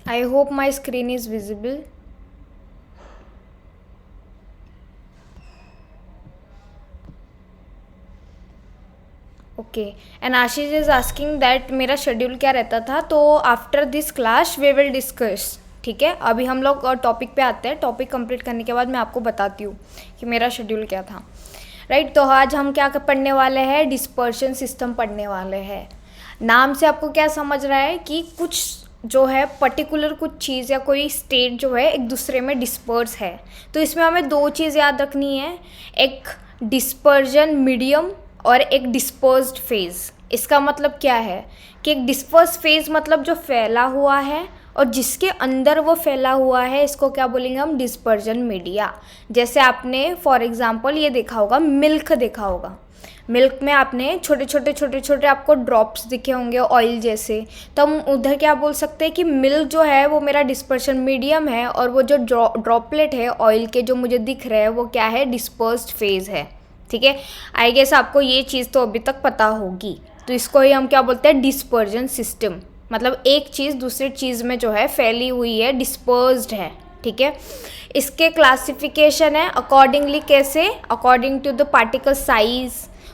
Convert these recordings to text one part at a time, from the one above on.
I hope my screen is visible. Okay, and Ashish is asking that मेरा schedule क्या रहता था. तो after this class we will discuss. ठीक है, अभी हम लोग टॉपिक पे आते हैं. टॉपिक कंप्लीट करने के बाद मैं आपको बताती हूँ कि मेरा शेड्यूल क्या था. राइट, तो आज हम क्या पढ़ने वाले हैं, डिस्पर्शन सिस्टम पढ़ने वाले हैं. नाम से आपको क्या समझ रहा है कि कुछ जो है पर्टिकुलर कुछ चीज़ या कोई स्टेट जो है एक दूसरे में डिस्पर्स है. तो इसमें हमें दो चीज़ याद रखनी है, एक डिस्पर्जन मीडियम और एक डिस्पर्स्ड फेज़. इसका मतलब क्या है कि एक डिस्पर्स फेज़ मतलब जो फैला हुआ है और जिसके अंदर वो फैला हुआ है, इसको क्या बोलेंगे हम, डिस्पर्जन मीडिया. जैसे आपने फॉर एग्जांपल ये देखा होगा, मिल्क देखा होगा. मिल्क में आपने छोटे छोटे छोटे छोटे आपको ड्रॉप्स दिखे होंगे ऑयल जैसे. तो हम उधर क्या बोल सकते हैं कि मिल्क जो है वो मेरा डिस्पर्शन मीडियम है और वो जो ड्रॉपलेट है ऑयल के जो मुझे दिख रहे हैं वो क्या है, डिस्पर्स्ड फेज़ है. ठीक है, आई गेस आपको ये चीज़ तो अभी तक पता होगी. तो इसको ही हम क्या बोलते हैं, डिस्पर्जन सिस्टम. मतलब एक चीज़ दूसरी चीज़ में जो है फैली हुई है, डिस्पर्स्ड है. ठीक है, इसके क्लासिफिकेशन है अकॉर्डिंगली. कैसे, according to the particle size,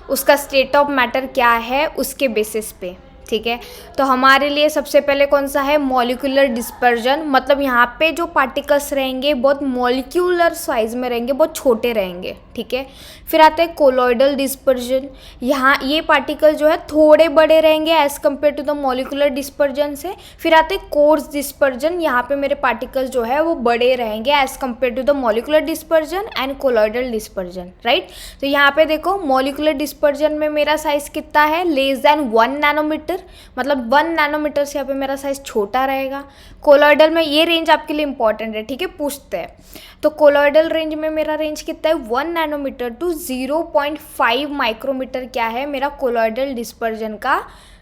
उसका स्टेट ऑफ मैटर क्या है उसके बेसिस पे. ठीक है, तो हमारे लिए सबसे पहले कौन सा है, मॉलिक्यूलर डिस्पर्जन. मतलब यहाँ पे जो पार्टिकल्स रहेंगे बहुत मॉलिक्यूलर साइज में रहेंगे, बहुत छोटे रहेंगे. ठीक है, फिर आता है कोलॉइडल डिस्पर्जन. यहाँ ये पार्टिकल जो है थोड़े बड़े रहेंगे as compare to the molecular dispersion से. फिर आते हैं कोर्स डिस्पर्जन. यहाँ पे मेरे पार्टिकल्स जो है वो बड़े रहेंगे as compare to the molecular dispersion and colloidal dispersion. Right, तो यहाँ पे देखो मॉलिक्यूलर डिस्पर्जन में मेरा साइज कितना है, लेस देन 1 नैनोमीटर. मतलब 1 नैनोमीटर से यहाँ पे मेरा साइज छोटा रहेगा. कोलॉइडल में ये रेंज आपके लिए इंपॉर्टेंट है. ठीक है, पूछते हैं. तो कोलॉइडल रेंज में मेरा रेंज कितना है, 1 नैनोमीटर टू 0.5 माइक्रोमीटर क्या है मेरा कोलॉइडल डिस्पर्जन का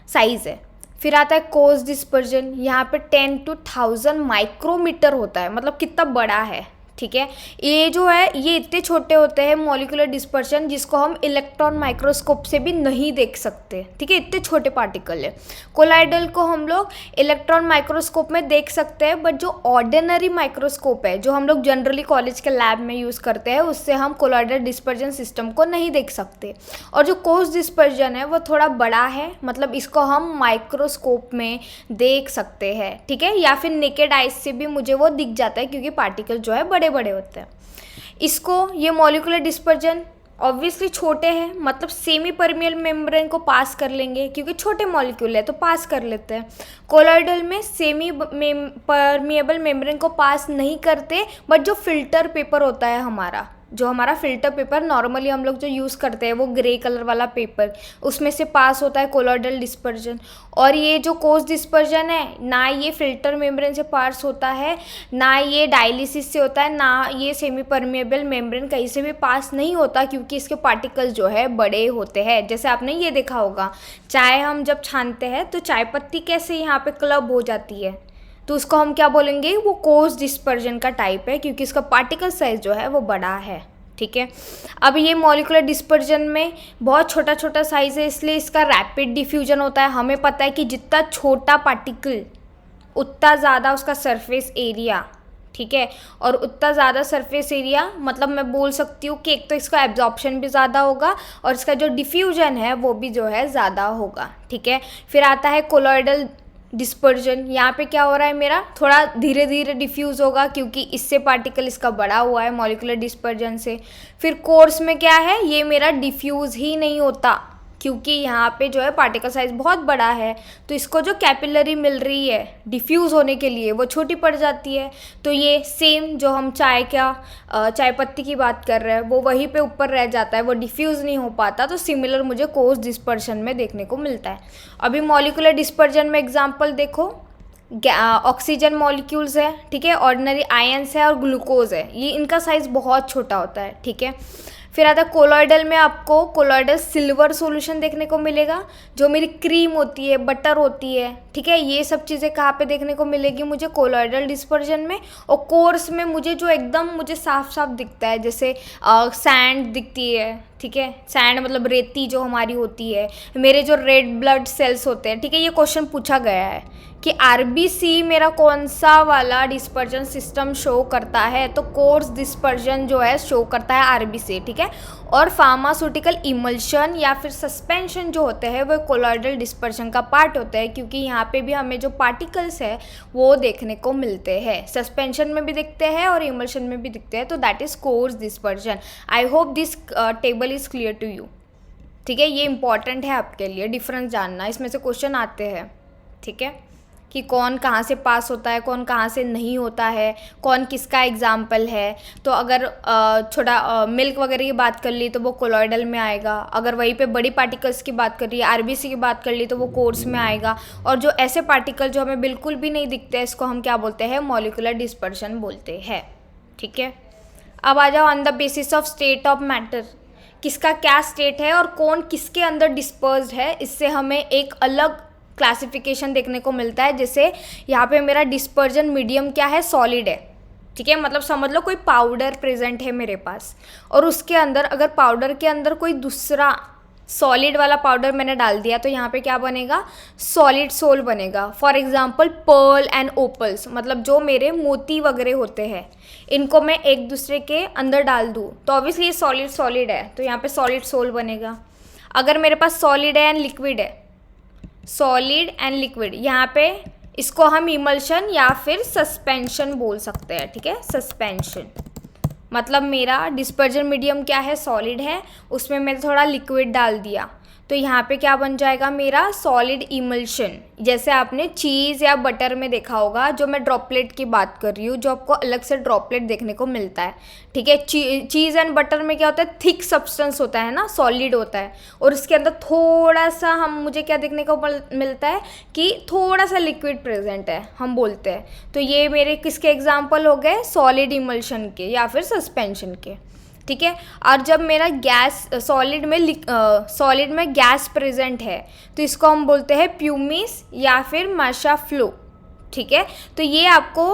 साइज है. फिर आता है कोर्स डिस्पर्जन. यहाँ पे 10 to 1000 माइक्रोमीटर होता है. मतलब कितना बड़ा है. ठीक है, ये जो है ये इतने छोटे होते हैं मॉलिक्यूलर डिस्पर्शन, जिसको हम इलेक्ट्रॉन माइक्रोस्कोप से भी नहीं देख सकते. ठीक है, इतने छोटे पार्टिकल है. कोलाइडल को हम लोग इलेक्ट्रॉन माइक्रोस्कोप में देख सकते हैं, बट जो ऑर्डिनरी माइक्रोस्कोप है जो हम लोग जनरली कॉलेज के लैब में यूज़ करते हैं, उससे हम कोलाइडल डिस्पर्जन सिस्टम को नहीं देख सकते. और जो कोर्स डिस्पर्जन है वो थोड़ा बड़ा है, मतलब इसको हम माइक्रोस्कोप में देख सकते हैं. ठीक है, या फिर नेकेड आइज से भी मुझे वो दिख जाता है क्योंकि पार्टिकल जो है बड़े बड़े होते हैं. इसको ये मॉलिक्यूलर डिस्पर्जन ऑब्वियसली छोटे हैं, मतलब सेमी परमियल मेम्ब्रेन को पास कर लेंगे क्योंकि छोटे मॉलिक्यूल है तो पास कर लेते हैं. कोलॉइडल में सेमी परमिएबल मेम्ब्रेन को पास नहीं करते, बट जो फिल्टर पेपर होता है हमारा फिल्टर पेपर नॉर्मली हम लोग जो यूज़ करते हैं वो ग्रे कलर वाला पेपर, उसमें से पास होता है कोलॉइडल डिस्पर्जन. और ये जो कोर्स डिस्पर्जन है, ना ये फिल्टर मेम्ब्रेन से पास होता है, ना ये डायलिसिस से होता है, ना ये सेमी परमिएबल मेम्ब्रेन कहीं से भी पास नहीं होता क्योंकि इसके पार्टिकल्स जो है बड़े होते हैं. जैसे आपने ये देखा होगा, चाय हम जब छानते हैं तो चाय पत्ती कैसे यहाँ पे क्लब हो जाती है, तो उसको हम क्या बोलेंगे, वो कोर्स डिस्पर्जन का टाइप है क्योंकि इसका पार्टिकल साइज जो है वो बड़ा है. ठीक है, अब ये मॉलिक्यूलर डिस्पर्जन में बहुत छोटा छोटा साइज है, इसलिए इसका रैपिड डिफ्यूजन होता है. हमें पता है कि जितना छोटा पार्टिकल उतना ज़्यादा उसका सरफेस एरिया. ठीक है, और उतना ज़्यादा सरफेस एरिया मतलब मैं बोल सकती हूँ कि एक तो इसका एब्जॉर्प्शन भी ज़्यादा होगा और इसका जो डिफ्यूजन है वो भी जो है ज़्यादा होगा. ठीक है, फिर आता है कोलॉइडल डिस्पर्जन. यहाँ पे क्या हो रहा है, मेरा थोड़ा धीरे धीरे डिफ्यूज़ होगा क्योंकि इससे पार्टिकल इसका बड़ा हुआ है मॉलिक्यूलर डिस्पर्जन से. फिर कोर्स में क्या है, ये मेरा डिफ्यूज़ ही नहीं होता क्योंकि यहाँ पे जो है पार्टिकल साइज बहुत बड़ा है, तो इसको जो कैपिलरी मिल रही है डिफ्यूज़ होने के लिए वो छोटी पड़ जाती है. तो ये सेम जो हम चाय पत्ती की बात कर रहे हैं वो वहीं पे ऊपर रह जाता है, वो डिफ्यूज़ नहीं हो पाता. तो सिमिलर मुझे कोर्स डिस्पर्शन में देखने को मिलता है. अभी मॉलिक्यूलर डिस्पर्जन में एग्जाम्पल देखो, ऑक्सीजन मॉलिक्यूल्स है. ठीक है, ऑर्डिनरी आयंस है और ग्लूकोज है, ये इनका साइज़ बहुत छोटा होता है. ठीक है, फिर आता है कोलॉइडल में आपको कोलॉइडल सिल्वर सॉल्यूशन देखने को मिलेगा, जो मेरी क्रीम होती है, बटर होती है. ठीक है, ये सब चीज़ें कहाँ पे देखने को मिलेगी मुझे, कोलॉइडल डिस्पर्जन में. और कोर्स में मुझे जो एकदम मुझे साफ साफ दिखता है, जैसे सैंड दिखती है, ठीक है। सैंड मतलब रेती जो हमारी होती है, मेरे जो रेड ब्लड सेल्स होते हैं, ठीक है। ये क्वेश्चन पूछा गया है कि आरबीसी मेरा कौन सा वाला डिस्पर्जन सिस्टम शो करता है, तो कोर्स डिस्पर्जन जो है शो करता है आरबीसी, ठीक है। और फार्मास्यूटिकल इमल्शन या फिर सस्पेंशन जो होते हैं वो कोलॉइडल डिस्पर्जन का पार्ट होता है, क्योंकि यहाँ पे भी हमें जो पार्टिकल्स है वो देखने को मिलते हैं, सस्पेंशन में भी दिखते हैं और इमल्शन में भी दिखते हैं, तो that is coarse dispersion. I hope this table is clear to you, ठीक है। ये इंपॉर्टेंट है आपके लिए डिफरेंस जानना, इसमें से क्वेश्चन आते हैं, ठीक है, कि कौन कहाँ से पास होता है, कौन कहाँ से नहीं होता है, कौन किसका एग्जाम्पल है। तो अगर छोटा मिल्क वगैरह की बात कर ली तो वो कोलॉइडल में आएगा, अगर वहीं पे बड़ी पार्टिकल्स की बात कर रही है, आरबीसी की बात कर ली तो वो कोर्स में आएगा, और जो ऐसे पार्टिकल जो हमें बिल्कुल भी नहीं दिखते हैं इसको हम क्या बोलते हैं, मॉलिक्यूलर डिस्पर्शन बोलते हैं, ठीक है। अब आ जाओ on the basis of state of matter, किसका क्या स्टेट है और कौन किसके अंदर डिस्पर्स्ड है, इससे हमें एक अलग क्लासिफिकेशन देखने को मिलता है। जैसे यहाँ पे मेरा डिस्पर्जन मीडियम क्या है, सॉलिड है, ठीक है। मतलब समझ लो कोई पाउडर प्रेजेंट है मेरे पास, और उसके अंदर अगर पाउडर के अंदर कोई दूसरा सॉलिड वाला पाउडर मैंने डाल दिया तो यहाँ पे क्या बनेगा, सॉलिड सोल बनेगा। फॉर एग्जांपल पर्ल एंड ओपल्स, मतलब जो मेरे मोती वगैरह होते हैं, इनको मैं एक दूसरे के अंदर डाल दूँ तो ऑब्वियसली ये सॉलिड सॉलिड है, तो यहाँ पे सॉलिड सोल बनेगा। अगर मेरे पास सॉलिड है एंड लिक्विड है, सॉलिड एंड लिक्विड, यहाँ पे इसको हम इमल्शन या फिर सस्पेंशन बोल सकते हैं, ठीक है। सस्पेंशन मतलब मेरा डिस्पर्जन मीडियम क्या है, सॉलिड है, उसमें मैंने थोड़ा लिक्विड डाल दिया तो यहाँ पे क्या बन जाएगा मेरा सॉलिड इमल्शन। जैसे आपने चीज़ या बटर में देखा होगा, जो मैं ड्रॉपलेट की बात कर रही हूँ, जो आपको अलग से ड्रॉपलेट देखने को मिलता है, ठीक है। चीज़ एंड बटर में क्या होता है, थिक सब्सटेंस होता है ना, सॉलिड होता है, और उसके अंदर थोड़ा सा मुझे क्या देखने को मिलता है कि थोड़ा सा लिक्विड प्रेजेंट है, हम बोलते हैं। तो ये मेरे किसके एग्जाम्पल हो गए, सॉलिड इमल्शन के या फिर सस्पेंशन के, ठीक है। और जब मेरा गैस सॉलिड में गैस प्रेजेंट है तो इसको हम बोलते हैं प्यूमिस या फिर माशा फ्लो, ठीक है। तो ये आपको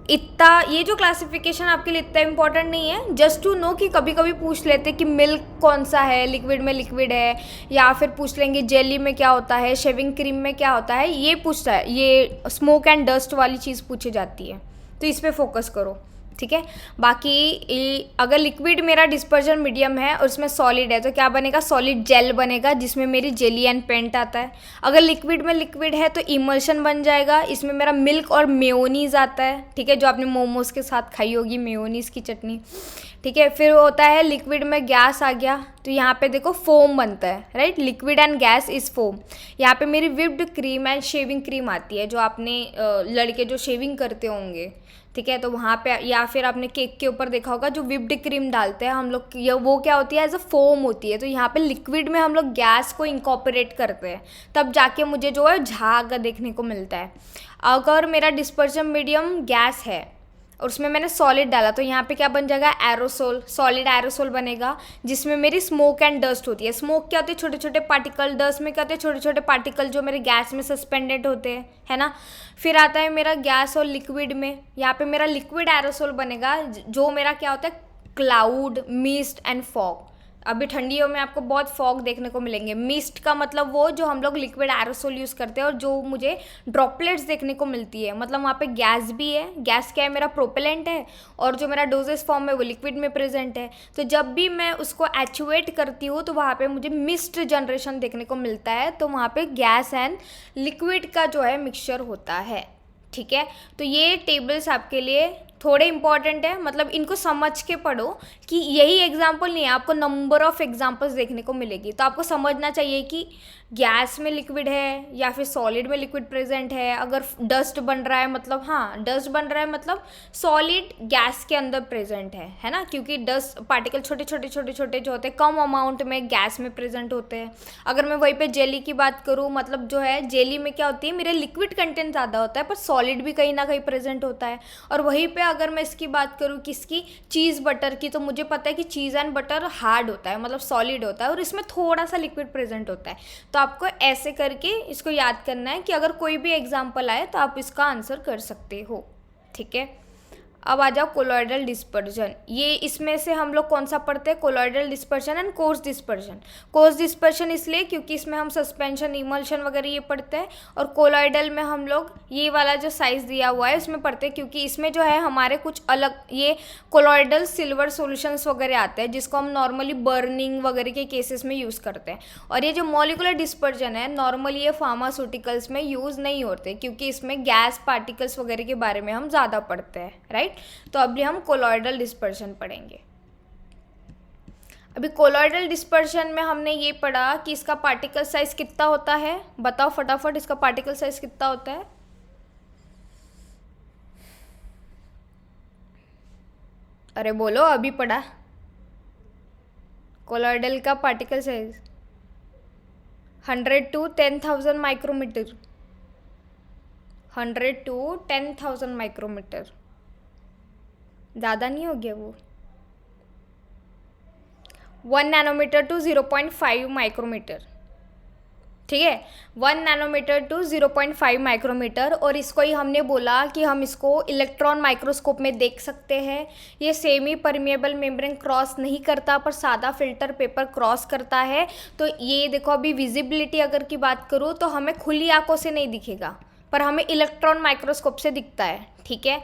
इतना, ये जो क्लासिफिकेशन आपके लिए इतना इम्पोर्टेंट नहीं है, जस्ट टू नो कि कभी कभी पूछ लेते कि मिल्क कौन सा है, लिक्विड में लिक्विड है, या फिर पूछ लेंगे जेली में क्या होता है, शेविंग क्रीम में क्या होता है, ये पूछता है, ये स्मोक एंड डस्ट वाली चीज़ पूछी जाती है, तो इस पर फोकस करो, ठीक है। बाकी अगर लिक्विड मेरा डिस्पर्जन मीडियम है और उसमें सॉलिड है तो क्या बनेगा, सॉलिड जेल बनेगा, जिसमें मेरी जेली एंड पेंट आता है। अगर लिक्विड में लिक्विड है तो इमल्शन बन जाएगा, इसमें मेरा मिल्क और मेयोनीज आता है, ठीक है, जो आपने मोमोज के साथ खाई होगी मेयोनीज की चटनी, ठीक है। फिर होता है लिक्विड में गैस आ गया तो यहाँ पे देखो फोम बनता है, right, liquid and gas is foam. यहाँ पे मेरी whipped cream and shaving cream आती है, जो आपने लड़के जो शेविंग करते होंगे, ठीक है, तो वहाँ पे, या फिर आपने केक के ऊपर देखा होगा जो विप्ड क्रीम डालते हैं हम लोग, वो क्या होती है, एज अ फोम होती है। तो यहाँ पे लिक्विड में हम लोग गैस को इंकॉर्पोरेट करते हैं, तब जाके मुझे जो है झाग देखने को मिलता है। अगर मेरा डिस्पर्जन मीडियम गैस है और उसमें मैंने सॉलिड डाला तो यहाँ पे क्या बन जाएगा, एरोसोल, सॉलिड एरोसोल बनेगा, जिसमें मेरी स्मोक एंड डस्ट होती है। स्मोक क्या होती है, छोटे छोटे पार्टिकल, डस्ट में क्या होते हैं, छोटे छोटे पार्टिकल जो मेरे गैस में सस्पेंडेड होते हैं, है ना। फिर आता है मेरा गैस और लिक्विड में, यहाँ पे मेरा लिक्विड एरोसोल बनेगा, जो मेरा क्या होता है, क्लाउड, मिस्ट एंड फॉग। अभी ठंडियों में आपको बहुत फॉग देखने को मिलेंगे। मिस्ट का मतलब वो जो हम लोग लिक्विड एरोसोल यूज़ करते हैं और जो मुझे ड्रॉपलेट्स देखने को मिलती है, मतलब वहाँ पे गैस भी है, गैस क्या है, मेरा प्रोपेलेंट है, और जो मेरा डोजेस फॉर्म है वो लिक्विड में प्रेजेंट है। तो जब भी मैं उसको एक्चुएट करती हूँ तो वहाँ पे मुझे मिस्ट जनरेशन देखने को मिलता है, तो वहाँ पे गैस एंड लिक्विड का जो है मिक्सचर होता है, ठीक है। तो ये टेबल्स आपके लिए थोड़े इंपॉर्टेंट है, मतलब इनको समझ के पढ़ो कि यही एग्जाम्पल नहीं है, आपको नंबर ऑफ एग्जाम्पल्स देखने को मिलेगी। तो आपको समझना चाहिए कि गैस में लिक्विड है या फिर सॉलिड में लिक्विड प्रेजेंट है। अगर डस्ट बन रहा है मतलब, हाँ डस्ट बन रहा है मतलब सॉलिड गैस के अंदर प्रेजेंट है ना, क्योंकि डस्ट पार्टिकल छोटे छोटे छोटे छोटे जो होते हैं कम अमाउंट में गैस में प्रेजेंट होते हैं। अगर मैं वहीं पे जेली की बात करूँ, मतलब जो है जेली में क्या होती है, मेरे लिक्विड कंटेंट ज़्यादा होता है पर सॉलिड भी कहीं ना कहीं प्रेजेंट होता है। और वहीं पे अगर मैं इसकी बात करूँ किसकी, चीज़ बटर की, तो मुझे पता है कि चीज़ एंड बटर हार्ड होता है, मतलब सॉलिड होता है, और इसमें थोड़ा सा लिक्विड प्रेजेंट होता है। तो आपको ऐसे करके इसको याद करना है कि अगर कोई भी एग्जाम्पल आए तो आप इसका आंसर कर सकते हो, ठीक है। अब आ जाओ कोलॉइडल डिस्पर्जन। ये इसमें से हम लोग कौन सा पढ़ते हैं, colloidal dispersion and coarse dispersion. Coarse dispersion इसलिए क्योंकि इसमें हम सस्पेंशन, इमल्शन वगैरह ये पढ़ते हैं, और कोलॉइडल में हम लोग ये वाला जो साइज दिया हुआ है उसमें पढ़ते हैं, क्योंकि इसमें जो है हमारे कुछ अलग ये कोलॉइडल सिल्वर सॉल्यूशंस वगैरह आते हैं जिसको हम नॉर्मली बर्निंग वगैरह के केसेस में यूज़ करते हैं। और ये जो मॉलिकुलर डिस्पर्जन है नॉर्मली ये फार्मास्यूटिकल्स में यूज़ नहीं होते, क्योंकि इसमें गैस पार्टिकल्स वगैरह के बारे में हम ज़्यादा पढ़ते हैं, राइट। तो अभी हम कोलॉइडल डिस्पर्जन पढ़ेंगे। अभी कोलॉइडल डिस्पर्जन में हमने ये पढ़ा कि इसका पार्टिकल साइज कितना होता है। बताओ फटाफट, इसका पार्टिकल साइज कितना होता है। अरे बोलो, अभी पढ़ा कोलॉइडल का particle size 100 to 10,000 micrometer. 100 to 10,000 micrometer, ज़्यादा नहीं हो गया वो। 1 नैनोमीटर टू 0.5 माइक्रोमीटर, ठीक है। 1 नैनोमीटर टू 0.5 माइक्रोमीटर। और इसको ही हमने बोला कि हम इसको इलेक्ट्रॉन माइक्रोस्कोप में देख सकते हैं। ये सेमी परमिएबल मेम्ब्रेन क्रॉस नहीं करता पर सादा फिल्टर पेपर क्रॉस करता है। तो ये देखो, अभी विजिबिलिटी अगर की बात करूँ तो हमें खुली आंखों से नहीं दिखेगा, पर हमें इलेक्ट्रॉन माइक्रोस्कोप से दिखता है, ठीक है।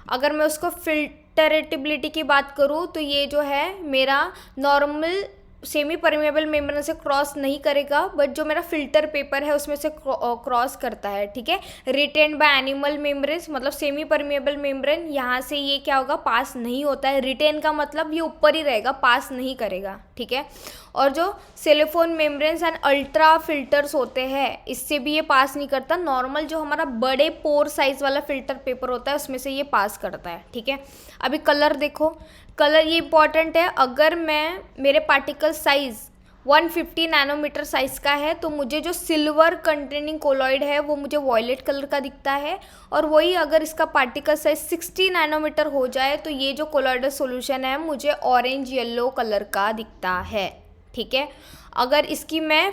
अगर मैं उसको फिल्टरेटिबिलिटी की बात करूँ तो ये जो है मेरा नॉर्मल सेमी परमेबल मेम्ब्रेन से क्रॉस नहीं करेगा, बट जो मेरा फिल्टर पेपर है उसमें से क्रॉस करता है, ठीक है। रिटेन्ड बाय एनिमल मेम्ब्रेन्स, मतलब सेमी परमेबल मेम्ब्रेन यहाँ से ये क्या होगा, पास नहीं होता है। रिटेन का मतलब ये ऊपर ही रहेगा, पास नहीं करेगा, ठीक है। और जो silicon membranes and ultra filters होते हैं इससे भी ये पास नहीं करता। नॉर्मल जो हमारा बड़े पोर साइज वाला फिल्टर पेपर होता है उसमें से ये पास करता है, ठीक है। अभी कलर देखो, कलर ये इंपॉर्टेंट है। अगर मैं मेरे पार्टिकल साइज 150 नैनोमीटर साइज का है तो मुझे जो सिल्वर कंटेनिंग कोलॉइड है वो मुझे वॉयलेट कलर का दिखता है, और वही अगर इसका पार्टिकल साइज 60 नैनोमीटर हो जाए तो ये जो कोलॉइडल सॉल्यूशन है मुझे ऑरेंज येलो कलर का दिखता है, ठीक है। अगर इसकी मैं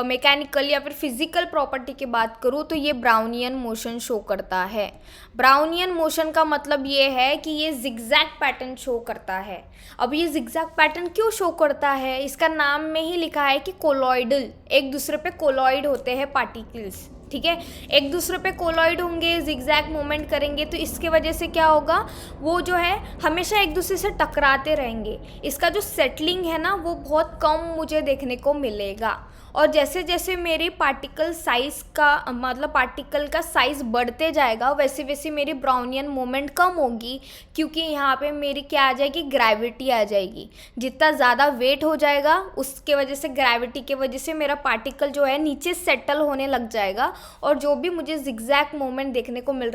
मैकेनिकल या फिर फिजिकल प्रॉपर्टी की बात करूँ तो ये ब्राउनियन मोशन शो करता है। ब्राउनियन मोशन का मतलब ये है कि ये जिगजैग पैटर्न शो करता है। अब ये जिगजैग पैटर्न क्यों शो करता है, इसका नाम में ही लिखा है कि कोलॉइडल, एक दूसरे पे कोलॉइड होते हैं पार्टिकल्स, ठीक है। एक दूसरे पे कोलॉइड होंगे, जिगजैग मूवमेंट करेंगे, तो इसके वजह से क्या होगा, वो जो है हमेशा एक दूसरे से टकराते रहेंगे। इसका जो सेटलिंग है ना वो बहुत कम मुझे देखने को मिलेगा। और जैसे जैसे मेरी पार्टिकल साइज़ का मतलब पार्टिकल का साइज़ बढ़ते जाएगा वैसे वैसे मेरी ब्राउनियन मूवमेंट कम होगी, क्योंकि यहाँ पे मेरी क्या आ जाएगी, ग्रेविटी आ जाएगी। जितना ज़्यादा वेट हो जाएगा उसके वजह से, ग्रेविटी के वजह से मेरा पार्टिकल जो है नीचे सेटल होने लग जाएगा, और जो भी मुझे जिगजैग मूवमेंट देखने को मिल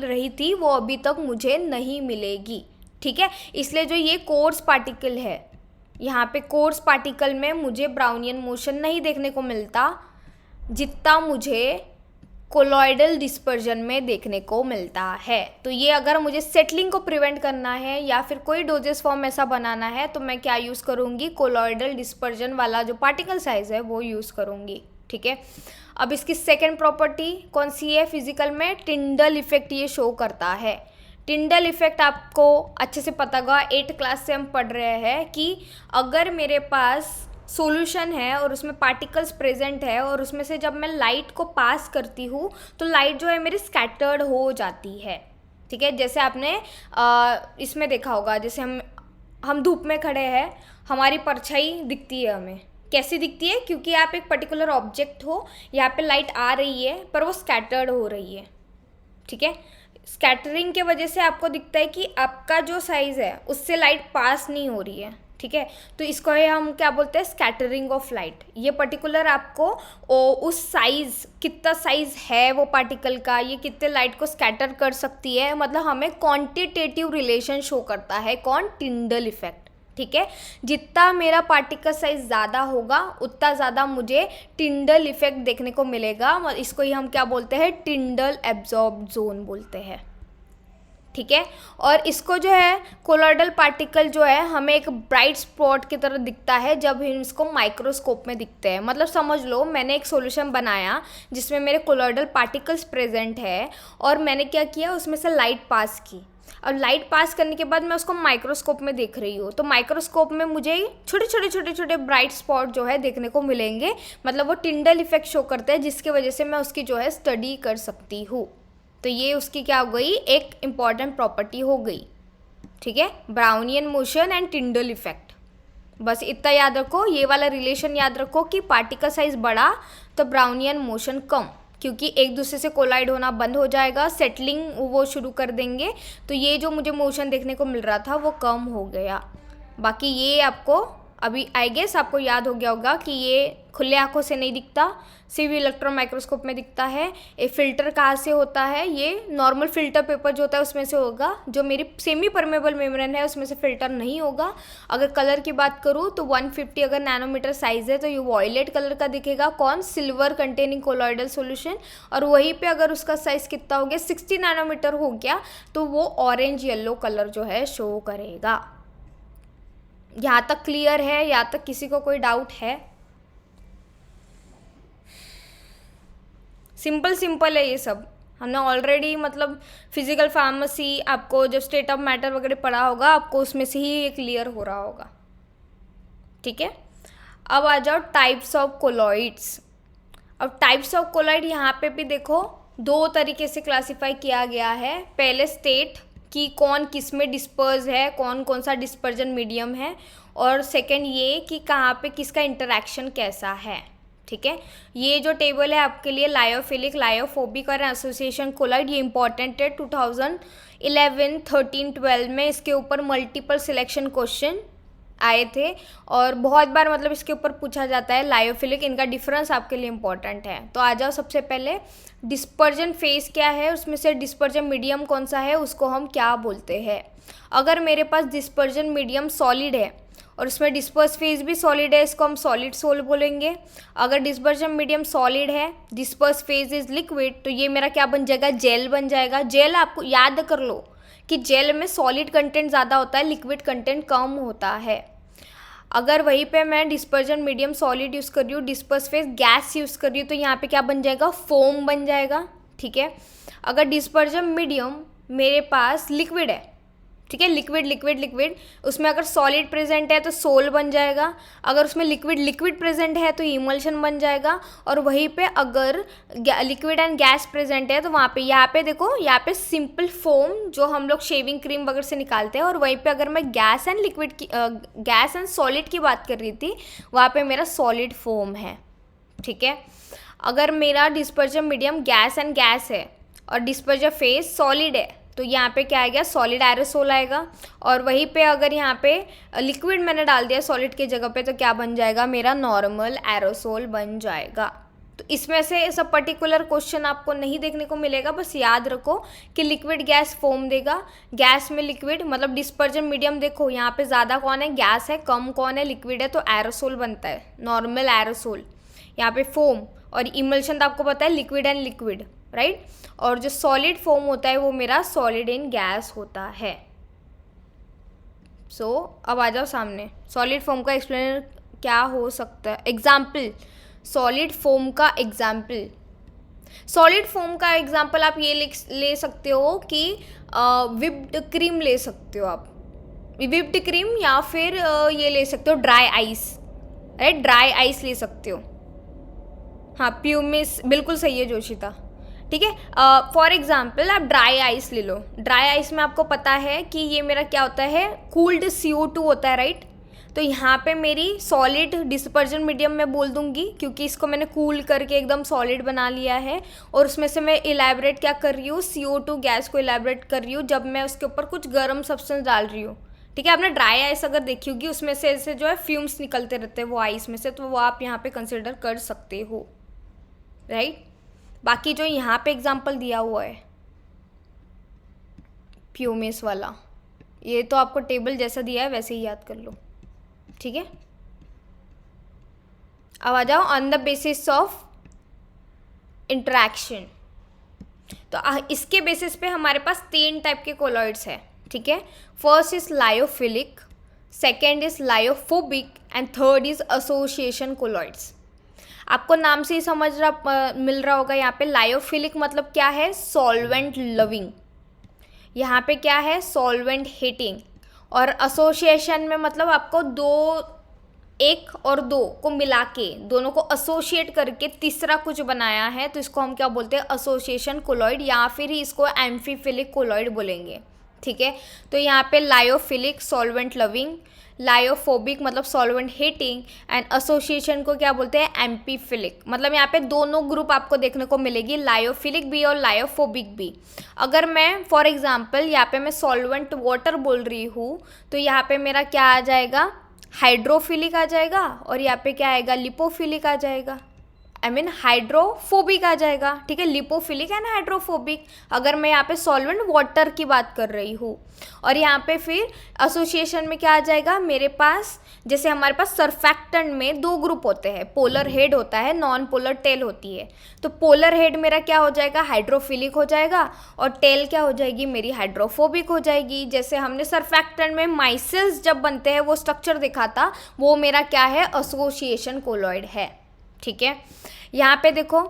रही थी वो अभी तक मुझे नहीं मिलेगी, ठीक है। इसलिए जो ये कोर्स पार्टिकल है, यहाँ पे कोर्स पार्टिकल में मुझे ब्राउनियन मोशन नहीं देखने को मिलता जितना मुझे कोलॉइडल डिस्पर्जन में देखने को मिलता है। तो ये अगर मुझे सेटलिंग को प्रिवेंट करना है या फिर कोई डोजेस फॉर्म ऐसा बनाना है तो मैं क्या यूज़ करूँगी, कोलॉइडल डिस्पर्जन वाला जो पार्टिकल साइज है वो यूज़ करूँगी, ठीक है। अब इसकी सेकेंड प्रॉपर्टी कौन सी है फिजिकल में, टिंडल इफेक्ट ये शो करता है। टिंडल इफेक्ट आपको अच्छे से पता होगा, 8th क्लास से हम पढ़ रहे हैं कि अगर मेरे पास सॉल्यूशन है और उसमें पार्टिकल्स प्रेजेंट है और उसमें से जब मैं लाइट को पास करती हूँ तो लाइट जो है मेरी स्कैटर्ड हो जाती है, ठीक है। जैसे आपने इसमें देखा होगा, जैसे हम धूप में खड़े हैं, हमारी परछाई दिखती है हमें, कैसी दिखती है, क्योंकि आप एक पर्टिकुलर ऑब्जेक्ट हो, यहाँ पे लाइट आ रही है पर वो स्कैटर्ड हो रही है, ठीक है। स्कैटरिंग के वजह से आपको दिखता है कि आपका जो साइज़ है उससे लाइट पास नहीं हो रही है, ठीक है। तो इसको हम क्या बोलते हैं, स्कैटरिंग ऑफ लाइट। ये पर्टिकुलर आपको उस साइज़, कितना साइज़ है वो पार्टिकल का, ये कितने लाइट को स्कैटर कर सकती है, मतलब हमें क्वांटिटेटिव रिलेशन शो करता है कौन, टिंडल इफेक्ट, ठीक है। जितना मेरा पार्टिकल साइज ज़्यादा होगा उतना ज़्यादा मुझे टिंडल इफेक्ट देखने को मिलेगा। इसको ही हम क्या बोलते हैं, टिंडल एब्जॉर्ब जोन बोलते हैं, ठीक है। और इसको जो है कोलॉइडल पार्टिकल जो है हमें एक ब्राइट स्पॉट की तरह दिखता है जब हम इसको माइक्रोस्कोप में दिखते हैं। मतलब समझ लो मैंने एक सॉल्यूशन बनाया जिसमें मेरे कोलॉइडल पार्टिकल्स प्रेजेंट है और मैंने क्या किया, उसमें से लाइट पास की। और लाइट पास करने के बाद मैं उसको माइक्रोस्कोप में देख रही हूँ, तो माइक्रोस्कोप में मुझे छोटे छोटे छोटे छोटे ब्राइट स्पॉट जो है देखने को मिलेंगे, मतलब वो टिंडल इफेक्ट शो करते हैं, जिसकी वजह से मैं उसकी जो है स्टडी कर सकती हूँ। तो ये उसकी क्या हो गई, एक इम्पॉर्टेंट प्रॉपर्टी हो गई, ठीक है, Brownian motion and Tyndall effect. बस इतना याद रखो, ये वाला रिलेशन याद रखो कि पार्टिकल साइज बड़ा तो ब्राउनियन मोशन कम, क्योंकि एक दूसरे से कोलाइड होना बंद हो जाएगा, सेटलिंग वो शुरू कर देंगे, तो ये जो मुझे मोशन देखने को मिल रहा था वो कम हो गया। बाकी ये आपको अभी आई गेस आपको याद हो गया होगा कि ये खुले आंखों से नहीं दिखता, सिर्फ इलेक्ट्रॉन माइक्रोस्कोप में दिखता है। ये फिल्टर कहाँ से होता है, ये नॉर्मल फिल्टर पेपर जो होता है उसमें से होगा, जो मेरी सेमी परमेबल मेम्ब्रेन है उसमें से फिल्टर नहीं होगा। अगर कलर की बात करूँ तो 150 अगर नैनोमीटर साइज है तो ये वॉयलेट कलर का दिखेगा, कौन, सिल्वर कंटेनिंग कोलॉइडल सॉल्यूशन। और वहीं पे अगर उसका साइज कितना हो गया, 60 नैनोमीटर हो गया, तो वो ऑरेंज येलो कलर जो है शो करेगा। यहाँ तक क्लियर है? यहाँ तक किसी को कोई डाउट है? सिंपल सिंपल है ये सब, हमने ऑलरेडी मतलब फिजिकल फार्मेसी आपको जब स्टेट ऑफ मैटर वगैरह पढ़ा होगा, आपको उसमें से ही ये क्लियर हो रहा होगा, ठीक है। अब आ जाओ टाइप्स ऑफ कोलॉइड्स। अब टाइप्स ऑफ कोलॉइड यहाँ पे भी देखो दो तरीके से क्लासिफाई किया गया है। पहले स्टेट कि कौन किस में डिस्पर्स है, कौन कौन सा डिस्पर्जन मीडियम है, और सेकंड ये कि कहाँ पे किसका इंटरेक्शन कैसा है, ठीक है। ये जो टेबल है आपके लिए लायोफिलिक, लायोफोबिक और एसोसिएशन कोलॉइड, ये इंपॉर्टेंट है। 2011, 13, 12 में इसके ऊपर मल्टीपल सिलेक्शन क्वेश्चन आए थे और बहुत बार मतलब इसके ऊपर पूछा जाता है लायोफिलिक, इनका डिफरेंस आपके लिए इंपॉर्टेंट है। तो आ जाओ, सबसे पहले डिस्पर्जन फेज क्या है, उसमें से डिस्पर्जन मीडियम कौन सा है, उसको हम क्या बोलते हैं। अगर मेरे पास डिस्पर्जन मीडियम सॉलिड है और उसमें डिस्पर्स फेज भी सॉलिड है, इसको हम सॉलिड सोल बोलेंगे। अगर डिस्पर्जन मीडियम सॉलिड है, डिस्पर्स फेज इज लिक्विड, तो ये मेरा क्या बन जाएगा, जेल बन जाएगा। जेल आपको याद कर लो कि जेल में सॉलिड कंटेंट ज़्यादा होता है, लिक्विड कंटेंट कम होता है। अगर वहीं पे मैं डिस्पर्जन मीडियम सॉलिड यूज़ कर रही हूँ, डिस्पर्स फेज गैस यूज़ कर रही हूँ, तो यहाँ पे क्या बन जाएगा, फोम बन जाएगा, ठीक है। अगर डिस्पर्जन मीडियम मेरे पास लिक्विड है, ठीक है, लिक्विड लिक्विड लिक्विड, उसमें अगर सॉलिड प्रेजेंट है तो सोल बन जाएगा, अगर उसमें लिक्विड लिक्विड प्रेजेंट है तो इमल्शन बन जाएगा, और वहीं पे अगर लिक्विड एंड गैस प्रेजेंट है तो वहाँ पे, यहाँ पे देखो, यहाँ पे सिंपल फोम जो हम लोग शेविंग क्रीम वगैरह से निकालते हैं, और वहीं पे अगर मैं गैस एंड लिक्विड की गैस एंड सॉलिड की बात कर रही थी, वहाँ पे मेरा सॉलिड फोम है, ठीक है। अगर मेरा dispersion medium gas and gas है और डिस्पर्जन फेज सॉलिड है, तो यहाँ पे क्या आएगा, सॉलिड एरोसोल आएगा। और वहीं पे अगर यहाँ पे लिक्विड मैंने डाल दिया सॉलिड की जगह पे, तो क्या बन जाएगा, मेरा नॉर्मल एरोसोल बन जाएगा। तो इसमें से सब पर्टिकुलर क्वेश्चन आपको नहीं देखने को मिलेगा, बस याद रखो कि लिक्विड गैस फोम देगा, गैस में लिक्विड, मतलब डिस्पर्जन मीडियम देखो यहाँ पे ज़्यादा कौन है, गैस है, कम कौन है, लिक्विड है, तो एरोसोल बनता है, नॉर्मल एरोसोल। यहाँ पे फोम और इमल्शन तो आपको पता है, लिक्विड एंड लिक्विड, राइट। और जो सॉलिड फोम होता है वो मेरा सॉलिड इन गैस होता है। सो अब आ जाओ सामने, सॉलिड फोम का एक्सप्लेनर क्या हो सकता है, एग्जाम्पल, सॉलिड फोम का एग्जाम्पल। सॉलिड फोम का एग्जाम्पल आप ये ले सकते हो कि विप्ड क्रीम ले सकते हो आप, विप्ड क्रीम, या फिर ये ले सकते हो dry ice, right, dry ice ले सकते हो। हाँ, प्यूमिस बिल्कुल सही है जोशिता, ठीक है। फॉर एग्जाम्पल आप ड्राई आइस ले लो, ड्राई आइस में आपको पता है कि ये मेरा क्या होता है, कूल्ड CO2 होता है, राइट। तो यहाँ पे मेरी सॉलिड डिस्पर्जन मीडियम में बोल दूंगी, क्योंकि इसको मैंने कूल करके एकदम सॉलिड बना लिया है, और उसमें से मैं इलेबरेट क्या कर रही हूँ, CO2 गैस को इलेबरेट कर रही हूँ जब मैं उसके ऊपर कुछ गर्म सब्सटेंस डाल रही हूँ, ठीक है। आपने ड्राई आइस अगर देखी होगी, उसमें से ऐसे जो है फ्यूम्स निकलते रहते हैं वो आइस में से, तो वो आप यहाँ पे कंसिडर कर सकते हो, राइट। बाकी जो यहाँ पे एग्जाम्पल दिया हुआ है प्यूमिस वाला, ये तो आपको टेबल जैसा दिया है वैसे ही याद कर लो, ठीक है। अब आ जाओ on the basis of interaction. तो इसके बेसिस पे हमारे पास 3 टाइप के कोलॉइड्स हैं, ठीक है। First is lyophilic, second is lyophobic and third is association colloids. आपको नाम से ही मिल रहा होगा यहाँ पे, लायोफिलिक मतलब क्या है, सॉल्वेंट लविंग, यहाँ पे क्या है, सॉल्वेंट हीटिंग, और एसोसिएशन में मतलब आपको एक और दो को मिला के दोनों को एसोसिएट करके तीसरा कुछ बनाया है, तो इसको हम क्या बोलते हैं, एसोसिएशन कोलॉइड, या फिर ही इसको एम्फीफिलिक कोलॉइड बोलेंगे। ठीक है, तो यहाँ पे लायोफिलिक सॉल्वेंट लविंग, लायोफोबिक मतलब सॉल्वेंट हीटिंग, एंड एसोसिएशन को क्या बोलते हैं, एम्पीफिलिक। मतलब यहाँ पे दोनों ग्रुप आपको देखने को मिलेगी, लायोफिलिक भी और लायोफोबिक भी। अगर मैं फॉर एग्जांपल यहाँ पे मैं सॉल्वेंट वाटर बोल रही हूँ, तो यहाँ पे मेरा क्या आ जाएगा, हाइड्रोफिलिक आ जाएगा, और यहाँ पे क्या आएगा, लिपोफिलिक आ जाएगा, हाइड्रोफोबिक आ जाएगा। ठीक है, लिपोफिलिक एंड हाइड्रोफोबिक, अगर मैं यहाँ पे सॉल्वेंट वाटर की बात कर रही हूँ। और यहाँ पे फिर एसोसिएशन में क्या आ जाएगा, मेरे पास जैसे हमारे पास सरफैक्टेंट में दो ग्रुप होते हैं, पोलर हेड होता है, नॉन पोलर टेल होती है। तो पोलर हेड मेरा क्या हो जाएगा, हाइड्रोफिलिक हो जाएगा, और टेल क्या हो जाएगी मेरी, हाइड्रोफोबिक हो जाएगी। जैसे हमने सरफैक्टेंट में माइसेल्स जब बनते हैं वो स्ट्रक्चर देखा था, वो मेरा क्या है, एसोसिएशन कोलॉइड है। ठीक है, यहाँ पे देखो,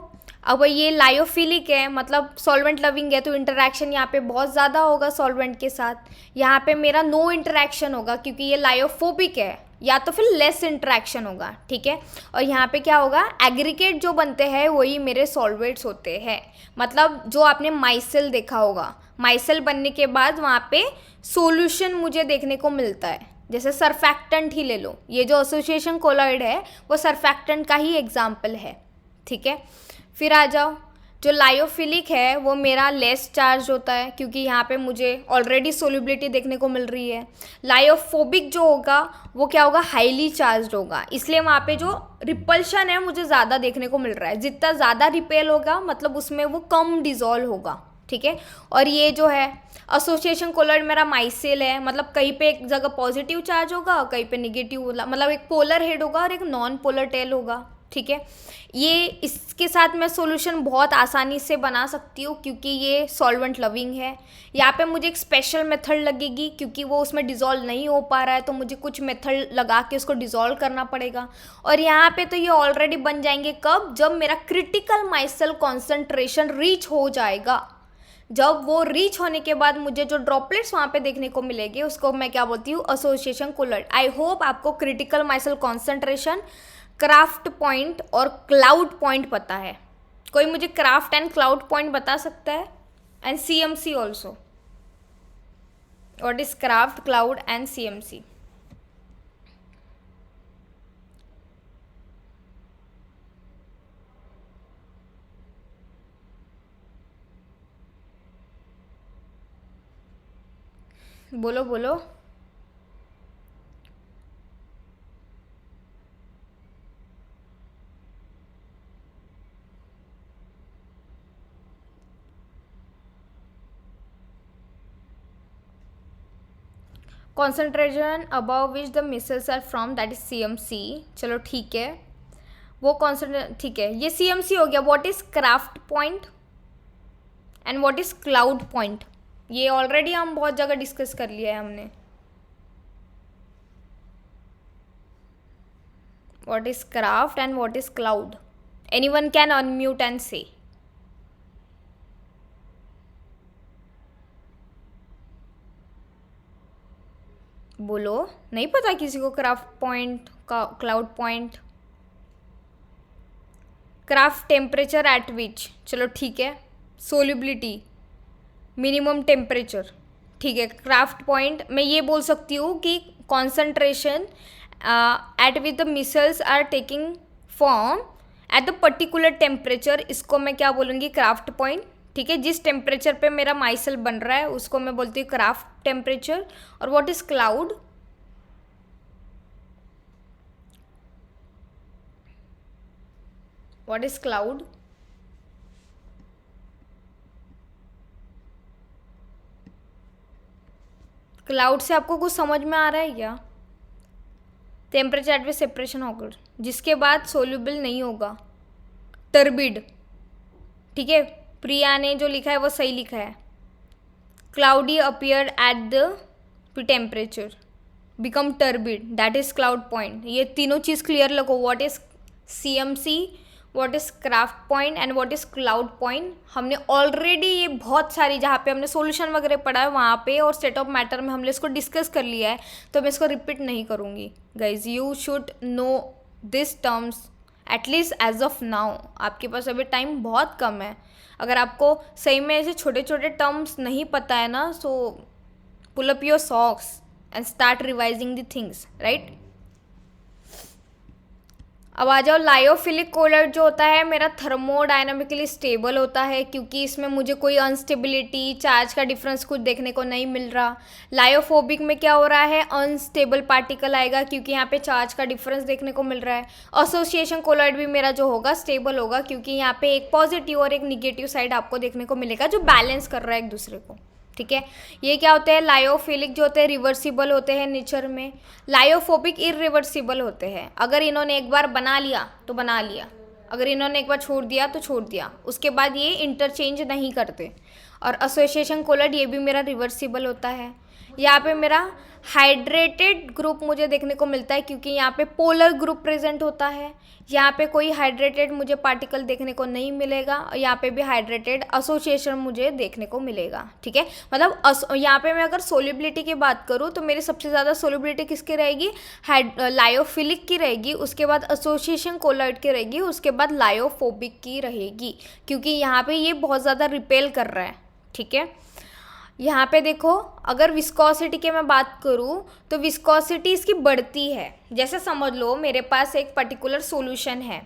अब ये लायोफिलिक है मतलब सॉल्वेंट लविंग है, तो इंटरेक्शन यहाँ पे बहुत ज़्यादा होगा सॉल्वेंट के साथ। यहाँ पे मेरा नो इंटरेक्शन होगा क्योंकि ये लायोफोबिक है, या तो फिर लेस इंटरेक्शन होगा। ठीक है, और यहाँ पे क्या होगा, एग्रीगेट जो बनते हैं वही मेरे सॉल्वेट्स होते हैं। मतलब जो आपने माइसेल देखा होगा, माइसेल बनने के बाद वहाँ पे सोल्यूशन मुझे देखने को मिलता है। जैसे सरफैक्टेंट ही ले लो, ये जो एसोसिएशन कोलॉइड है वो सरफैक्टेंट का ही एग्जाम्पल है। ठीक है, फिर आ जाओ, जो लायोफिलिक है वो मेरा लेस चार्ज होता है क्योंकि यहाँ पे मुझे ऑलरेडी सोल्युबिलिटी देखने को मिल रही है। लायोफोबिक जो होगा वो क्या होगा, हाईली चार्ज होगा, इसलिए वहाँ पे जो रिपल्शन है मुझे ज़्यादा देखने को मिल रहा है। जितना ज़्यादा रिपेल होगा मतलब उसमें वो कम डिजॉल्व होगा। ठीक है, और ये जो है एसोसिएशन कोलॉइड मेरा माइसेल है, मतलब कहीं पे एक जगह पॉजिटिव चार्ज होगा और कहीं पे निगेटिव, मतलब एक पोलर हेड होगा और एक नॉन पोलर टेल होगा। ठीक है, ये इसके साथ मैं सॉल्यूशन बहुत आसानी से बना सकती हूँ क्योंकि ये सॉल्वेंट लविंग है। यहाँ पे मुझे एक स्पेशल मेथड लगेगी क्योंकि वो उसमें डिज़ोल्व नहीं हो पा रहा है, तो मुझे कुछ मेथड लगा के उसको डिज़ोल्व करना पड़ेगा। और यहाँ पे तो ये ऑलरेडी बन जाएंगे कब, जब मेरा क्रिटिकल माइसेल कॉन्सेंट्रेशन रीच हो जाएगा। जब वो रीच होने के बाद मुझे जो ड्रॉपलेट्स वहाँ पे देखने को मिलेंगे उसको मैं क्या बोलती हूँ, एसोसिएशन कोलॉइड। आई होप आपको critical myself concentration, craft point और क्लाउड पॉइंट पता है। कोई मुझे क्राफ्ट एंड क्लाउड पॉइंट बता सकता है, and CMC also, what is Krafft, cloud and CMC? बोलो बोलो। Concentration above which the micelles are from, that is CMC। चलो ठीक है, वो कॉन्सेंट्रेशन ठीक है, ये CMC हो गया। What is craft point and what is cloud point, ये ऑलरेडी हम बहुत जगह डिस्कस कर लिया है हमने। What is craft and what is cloud? Anyone can unmute and से। बोलो, नहीं पता किसी को क्राफ्ट पॉइंट का, cloud point? Craft temperature at विच, चलो ठीक है, सोल्युबिलिटी, मिनिमम टेम्परेचर, ठीक है। क्राफ्ट पॉइंट मैं ये बोल सकती हूँ कि concentration at which the micelles are taking form at the particular temperature, इसको मैं क्या बोलूँगी, क्राफ्ट पॉइंट। ठीक है, जिस टेम्परेचर पे मेरा माइसेल बन रहा है उसको मैं बोलती हूँ क्राफ्ट टेम्परेचर। और what is cloud? What is cloud? Cloud से आपको कुछ समझ में आ रहा है क्या? टेम्परेचर एट विच सेपरेशन होगा जिसके बाद सोल्यूबल नहीं होगा, टर्बिड। ठीक है, प्रिया ने जो लिखा है वो सही लिखा है। Cloudy appear at the temperature, become turbid, that is cloud point. ये तीनों चीज़ क्लियर लगो, what is CMC, what is craft point and what is cloud point. हमने ऑलरेडी ये बहुत सारी जहाँ पे हमने सॉल्यूशन वगैरह पढ़ा है वहाँ पे और स्टेट ऑफ मैटर में हमने इसको डिस्कस कर लिया है, तो मैं इसको रिपीट नहीं करूँगी। Guys you should know this terms at least as of now. आपके पास अभी टाइम बहुत कम है। अगर आपको सही में ऐसे छोटे छोटे टर्म्स नहीं पता है ना, so pull up your socks and start revising the things, right. अब आ जाओ, लायोफिलिक कोलॉइड जो होता है मेरा थर्मोडायनामिकली स्टेबल होता है, क्योंकि इसमें मुझे कोई अनस्टेबिलिटी, चार्ज का डिफरेंस कुछ देखने को नहीं मिल रहा। लायोफोबिक में क्या हो रहा है, अनस्टेबल पार्टिकल आएगा, क्योंकि यहाँ पे चार्ज का डिफरेंस देखने को मिल रहा है। एसोसिएशन कोलॉइड भी मेरा जो होगा स्टेबल होगा, क्योंकि यहाँ पे एक पॉजिटिव और एक निगेटिव साइड आपको देखने को मिलेगा जो बैलेंस कर रहा है एक दूसरे को, ठीक है। ये क्या होते हैं, लायोफिलिक जो होते हैं रिवर्सिबल होते हैं नेचर में। लायोफोबिक इरिवर्सिबल होते हैं। अगर इन्होंने एक बार बना लिया तो बना लिया, अगर इन्होंने एक बार छोड़ दिया तो छोड़ दिया, उसके बाद ये इंटरचेंज नहीं करते। और एसोसिएशन कोलॉइड ये भी मेरा रिवर्सिबल होता है। यहाँ पे मेरा हाइड्रेटेड ग्रुप मुझे देखने को मिलता है, क्योंकि यहाँ पे पोलर ग्रुप प्रेजेंट होता है। यहाँ पे कोई हाइड्रेटेड मुझे पार्टिकल देखने को नहीं मिलेगा, और यहाँ पे भी हाइड्रेटेड एसोसिएशन मुझे देखने को मिलेगा, ठीक है। मतलब यहाँ पे मैं अगर सोल्युबिलिटी की बात करूँ तो मेरी सबसे ज़्यादा सोल्युबिलिटी किसकी रहेगी, लायोफिलिक की रहेगी, उसके बाद एसोसिएशन कोलॉइड की रहेगी, उसके बाद लायोफोबिक की रहेगी, क्योंकि यहाँ पे ये बहुत ज़्यादा रिपेल कर रहा है, ठीक है। यहाँ पे देखो, अगर विस्कोसिटी की मैं बात करूँ तो विस्कोसिटी इसकी बढ़ती है। जैसे समझ लो मेरे पास एक पर्टिकुलर सॉल्यूशन है,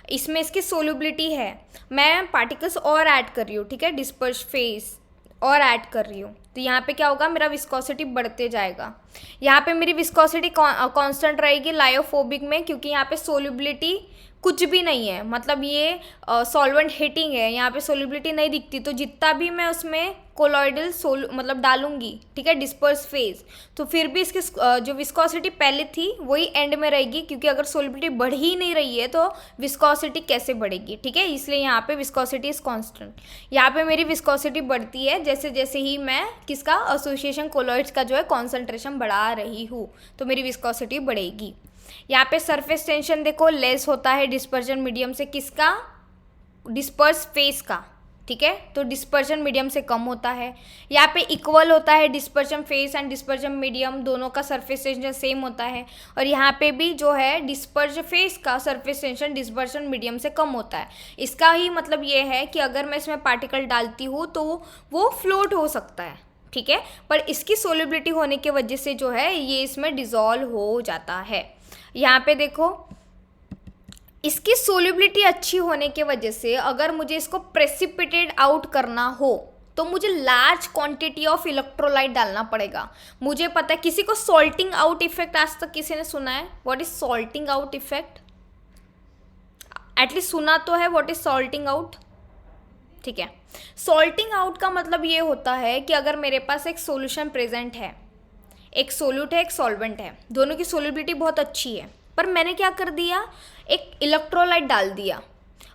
इसमें इसकी सोल्युबिलिटी है, मैं पार्टिकल्स और ऐड कर रही हूँ, ठीक है, डिस्पर्स फेज और ऐड कर रही हूँ, तो यहाँ पे क्या होगा, मेरा विस्कोसिटी बढ़ते जाएगा। यहाँ पे मेरी विस्कोसिटी कांस्टेंट रहेगी लायोफोबिक में, क्योंकि यहाँ पे सोल्युबिलिटी कुछ भी नहीं है, मतलब ये सॉल्वेंट हीटिंग है, यहाँ पे सोल्युबिलिटी नहीं दिखती, तो जितना भी मैं उसमें कोलॉइडल मतलब डालूंगी, ठीक है, डिस्पर्स फेज, तो फिर भी इसकी जो विस्कोसिटी पहले थी वही एंड में रहेगी, क्योंकि अगर सोल्युबिलिटी बढ़ ही नहीं रही है तो विस्कोसिटी कैसे बढ़ेगी, ठीक है। इसलिए यहाँ पे विस्कोसिटी इज कांस्टेंट। यहाँ पे मेरी विस्कोसिटी बढ़ती है जैसे जैसे ही मैं किसका, एसोसिएशन कोलॉइड्स का जो है कॉन्सेंट्रेशन बढ़ा रही हूँ, तो मेरी विस्कोसिटी बढ़ेगी। यहाँ पे सरफेस टेंशन देखो लेस होता है डिस्पर्जन मीडियम से, किसका, डिस्पर्स फेस का, ठीक है, तो डिस्पर्जन मीडियम से कम होता है। यहाँ पे इक्वल होता है dispersion face and dispersion medium, दोनों का सरफेस टेंशन सेम होता है। और यहाँ पे भी जो है डिस्पर्ज फेस का सरफेस टेंशन डिस्पर्जन मीडियम से कम होता है। इसका ही मतलब ये है कि अगर मैं इसमें पार्टिकल डालती हूँ तो वो फ्लोट हो सकता है, ठीक है, पर इसकी सोल्युबिलिटी होने की वजह से जो है ये इसमें डिज़ोल्व हो जाता है। यहाँ पे देखो, इसकी सोल्युबिलिटी अच्छी होने की वजह से अगर मुझे इसको प्रेसिपिटेट आउट करना हो तो मुझे लार्ज क्वांटिटी ऑफ इलेक्ट्रोलाइट डालना पड़ेगा। मुझे पता है, किसी को सॉल्टिंग आउट इफेक्ट आज तक किसी ने सुना है, what is salting out effect, at least सुना तो है व्हाट इज सॉल्टिंग आउट, ठीक है। सॉल्टिंग आउट का मतलब ये होता है कि अगर मेरे पास एक सॉल्यूशन प्रेजेंट है, एक सोल्यूट है एक सॉल्वेंट है, दोनों की सोल्युबिलिटी बहुत अच्छी है, पर मैंने क्या कर दिया, एक इलेक्ट्रोलाइट डाल दिया।